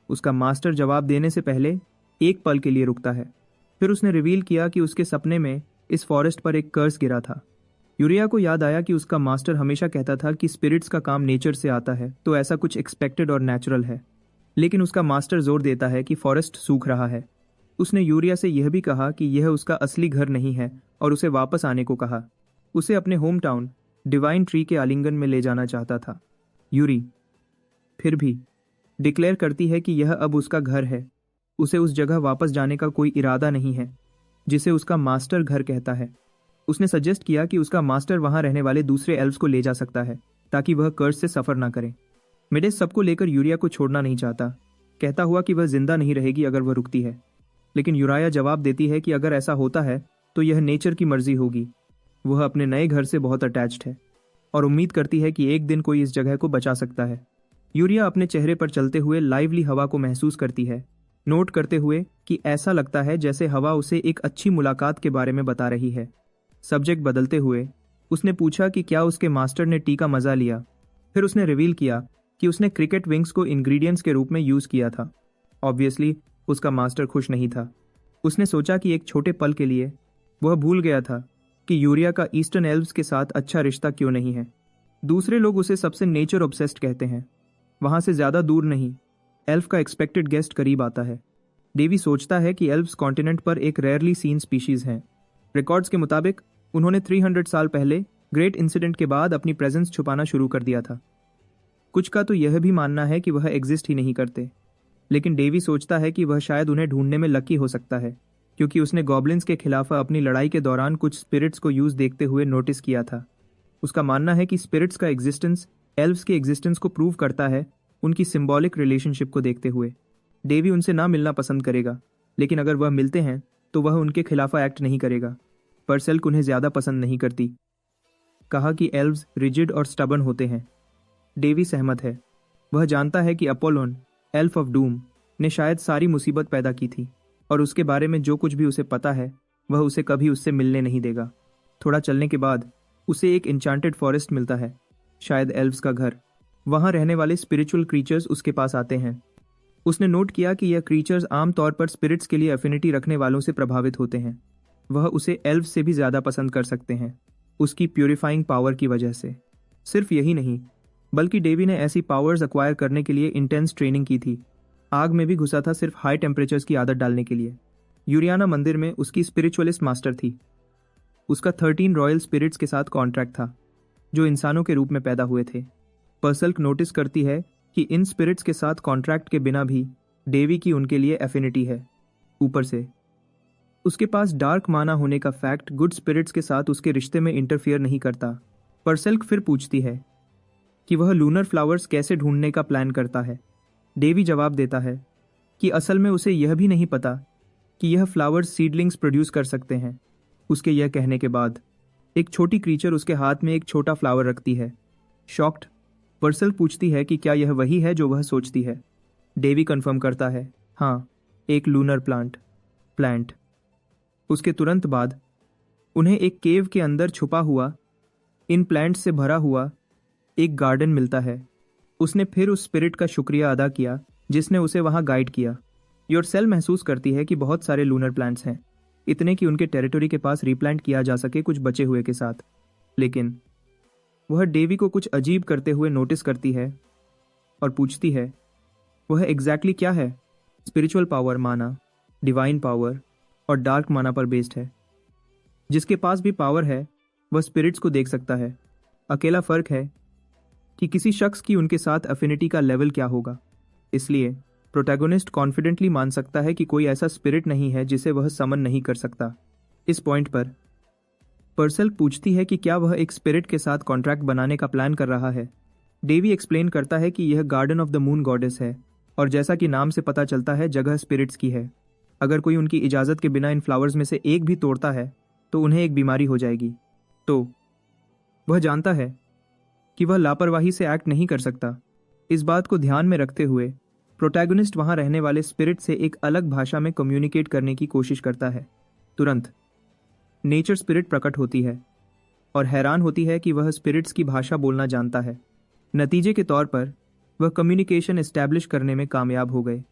उसका मास्टर जवाब देने से पहले एक पल के लिए रुकता है। फिर उसने रिवील किया कि उसके सपने में इस फॉरेस्ट पर एक कर्स गिरा था। यूरिया को याद आया कि उसका मास्टर हमेशा कहता था कि स्पिरिट्स का काम नेचर से आता है, तो ऐसा कुछ एक्सपेक्टेड और नेचुरल है। लेकिन उसका मास्टर जोर देता है कि फॉरेस्ट सूख रहा है। उसने यूरिया से यह भी कहा कि यह उसका असली घर नहीं है और उसे वापस आने को कहा। उसे अपने होम टाउन डिवाइन ट्री के आलिंगन में ले जाना चाहता था। यूरी फिर भी डिक्लेयर करती है कि यह अब उसका घर है। उसे उस जगह वापस जाने का कोई इरादा नहीं है जिसे उसका मास्टर घर कहता है। उसने सजेस्ट किया कि उसका मास्टर वहां रहने वाले दूसरे एल्व्स को ले जा सकता है ताकि वह कर्स से सफर ना करे। मिडेस सबको लेकर यूरिया को छोड़ना नहीं चाहता, कहता हुआ कि वह जिंदा नहीं रहेगी अगर वह रुकती है। लेकिन यूराया जवाब देती है कि अगर ऐसा होता है तो यह नेचर की मर्जी होगी। वह अपने नए घर से बहुत अटैच्ड है और उम्मीद करती है कि एक दिन कोई इस जगह को बचा सकता है। यूरिया अपने चेहरे पर चलते हुए लाइवली हवा को महसूस करती है, नोट करते हुए कि ऐसा लगता है जैसे हवा उसे एक अच्छी मुलाकात के बारे में बता रही है। सब्जेक्ट बदलते हुए उसने पूछा कि क्या उसके मास्टर ने टी का मजा लिया। फिर उसने रिवील किया कि उसने क्रिकेट विंग्स को इंग्रेडिएंट्स के रूप में यूज किया था। ऑब्वियसली उसका मास्टर खुश नहीं था। उसने सोचा कि एक छोटे पल के लिए वह भूल गया था कि यूरिया का ईस्टर्न एल्व्स के साथ अच्छा रिश्ता क्यों नहीं है। दूसरे लोग उसे सबसे नेचर ऑब्सेस्ड कहते हैं। वहां से ज्यादा दूर नहीं, एल्फ का एक्सपेक्टेड गेस्ट करीब आता है। डेवी सोचता है कि एल्व्स कॉन्टिनेंट पर एक रेयरली सीन स्पीशीज हैं। रिकॉर्ड्स के मुताबिक उन्होंने 300 साल पहले ग्रेट इंसिडेंट के बाद अपनी प्रेजेंस छुपाना शुरू कर दिया था। कुछ का तो यह भी मानना है कि वह एग्जिस्ट ही नहीं करते, लेकिन डेवी सोचता है कि वह शायद उन्हें ढूंढने में लकी हो सकता है, क्योंकि उसने गॉब्लिन्स के खिलाफ अपनी लड़ाई के दौरान कुछ स्पिरिट्स को यूज देखते हुए नोटिस किया था। उसका मानना है कि स्पिरिट्स का एग्जिस्टेंस एल्व्स के एग्जिस्टेंस को प्रूव करता है, उनकी सिंबॉलिक रिलेशनशिप को देखते हुए। डेवी उनसे ना मिलना पसंद करेगा, लेकिन अगर वह मिलते हैं तो वह उनके खिलाफ एक्ट नहीं करेगा। परसेल्क उन्हें ज्यादा पसंद नहीं करती, कहा कि एल्व्स रिजिड और स्टबर्न होते हैं। डेवी सहमत है। वह जानता है कि अपोलोन, एल्फ ऑफ डूम, ने शायद सारी मुसीबत पैदा की थी और उसके बारे में जो कुछ भी उसे पता है वह उसे कभी उससे मिलने नहीं देगा। थोड़ा चलने के बाद उसे एक इंचांटेड फॉरेस्ट मिलता है, शायद एल्व्स का घर। वहां रहने वाले स्पिरिचुअल क्रीचर्स उसके पास आते हैं। उसने नोट किया कि यह क्रीचर्स आमतौर पर स्पिरिट्स के लिए एफिनिटी रखने वालों से प्रभावित होते हैं। वह उसे एल्व से भी ज्यादा पसंद कर सकते हैं, उसकी प्यूरिफाइंग पावर की वजह से। सिर्फ यही नहीं, बल्कि डेवी ने ऐसी पावर्स अक्वायर करने के लिए इंटेंस ट्रेनिंग की थी। आग में भी घुसा था सिर्फ हाई टेम्परेचर्स की आदत डालने के लिए। यूरियाना मंदिर में उसकी स्पिरिचुअलिस्ट मास्टर थी। उसका 13 रॉयल स्पिरिट्स के साथ कॉन्ट्रैक्ट था, जो इंसानों के रूप में पैदा हुए थे। परसेल्क नोटिस करती है कि इन स्पिरिट्स के साथ कॉन्ट्रैक्ट के बिना भी डेवी की उनके लिए एफिनिटी है। ऊपर से उसके पास डार्क माना होने का फैक्ट गुड स्पिरिट्स के साथ उसके रिश्ते में इंटरफियर नहीं करता। परसेल्क फिर पूछती है कि वह लूनर फ्लावर्स कैसे ढूंढने का प्लान करता है। डेवी जवाब देता है कि असल में उसे यह भी नहीं पता कि यह फ्लावर्स सीडलिंग्स प्रोड्यूस कर सकते हैं। उसके यह कहने के बाद एक छोटी क्रीचर उसके हाथ में एक छोटा फ्लावर रखती है। शॉक्ड, परसेल्क पूछती है कि क्या यह वही है जो वह सोचती है। डेवी कंफर्म करता है, हाँ, एक लूनर प्लांट। उसके तुरंत बाद उन्हें एक केव के अंदर छुपा हुआ, इन प्लांट्स से भरा हुआ एक गार्डन मिलता है। उसने फिर उस स्पिरिट का शुक्रिया अदा किया जिसने उसे वहां गाइड किया। योरसेल महसूस करती है कि बहुत सारे लूनर प्लांट्स हैं, इतने कि उनके टेरिटरी के पास रिप्लांट किया जा सके कुछ बचे हुए के साथ। लेकिन वह डेवी को कुछ अजीब करते हुए नोटिस करती है और पूछती है वह एग्जैक्टली क्या है। स्पिरिचुअल पावर माना, डिवाइन पावर और डार्क माना पर बेस्ड है। जिसके पास भी पावर है वह स्पिरिट्स को देख सकता है। अकेला फर्क है कि किसी शख्स की उनके साथ अफिनिटी का लेवल क्या होगा। इसलिए प्रोटैगोनिस्ट कॉन्फिडेंटली मान सकता है कि कोई ऐसा स्पिरिट नहीं है जिसे वह समन नहीं कर सकता। इस पॉइंट पर परसेल्क पूछती है कि क्या वह एक स्पिरिट के साथ कॉन्ट्रैक्ट बनाने का प्लान कर रहा है। डेवी एक्सप्लेन करता है कि यह garden of the moon goddess है और जैसा कि नाम से पता चलता है जगह स्पिरिट्स की है। अगर कोई उनकी इजाज़त के बिना इन फ्लावर्स में से एक भी तोड़ता है तो उन्हें एक बीमारी हो जाएगी। तो वह जानता है कि वह लापरवाही से एक्ट नहीं कर सकता। इस बात को ध्यान में रखते हुए प्रोटैगोनिस्ट वहां रहने वाले स्पिरिट से एक अलग भाषा में कम्युनिकेट करने की कोशिश करता है। तुरंत नेचर स्पिरिट प्रकट होती है और हैरान होती है कि वह स्पिरिट्स की भाषा बोलना जानता है। नतीजे के तौर पर वह कम्युनिकेशन एस्टैब्लिश करने में कामयाब हो गए।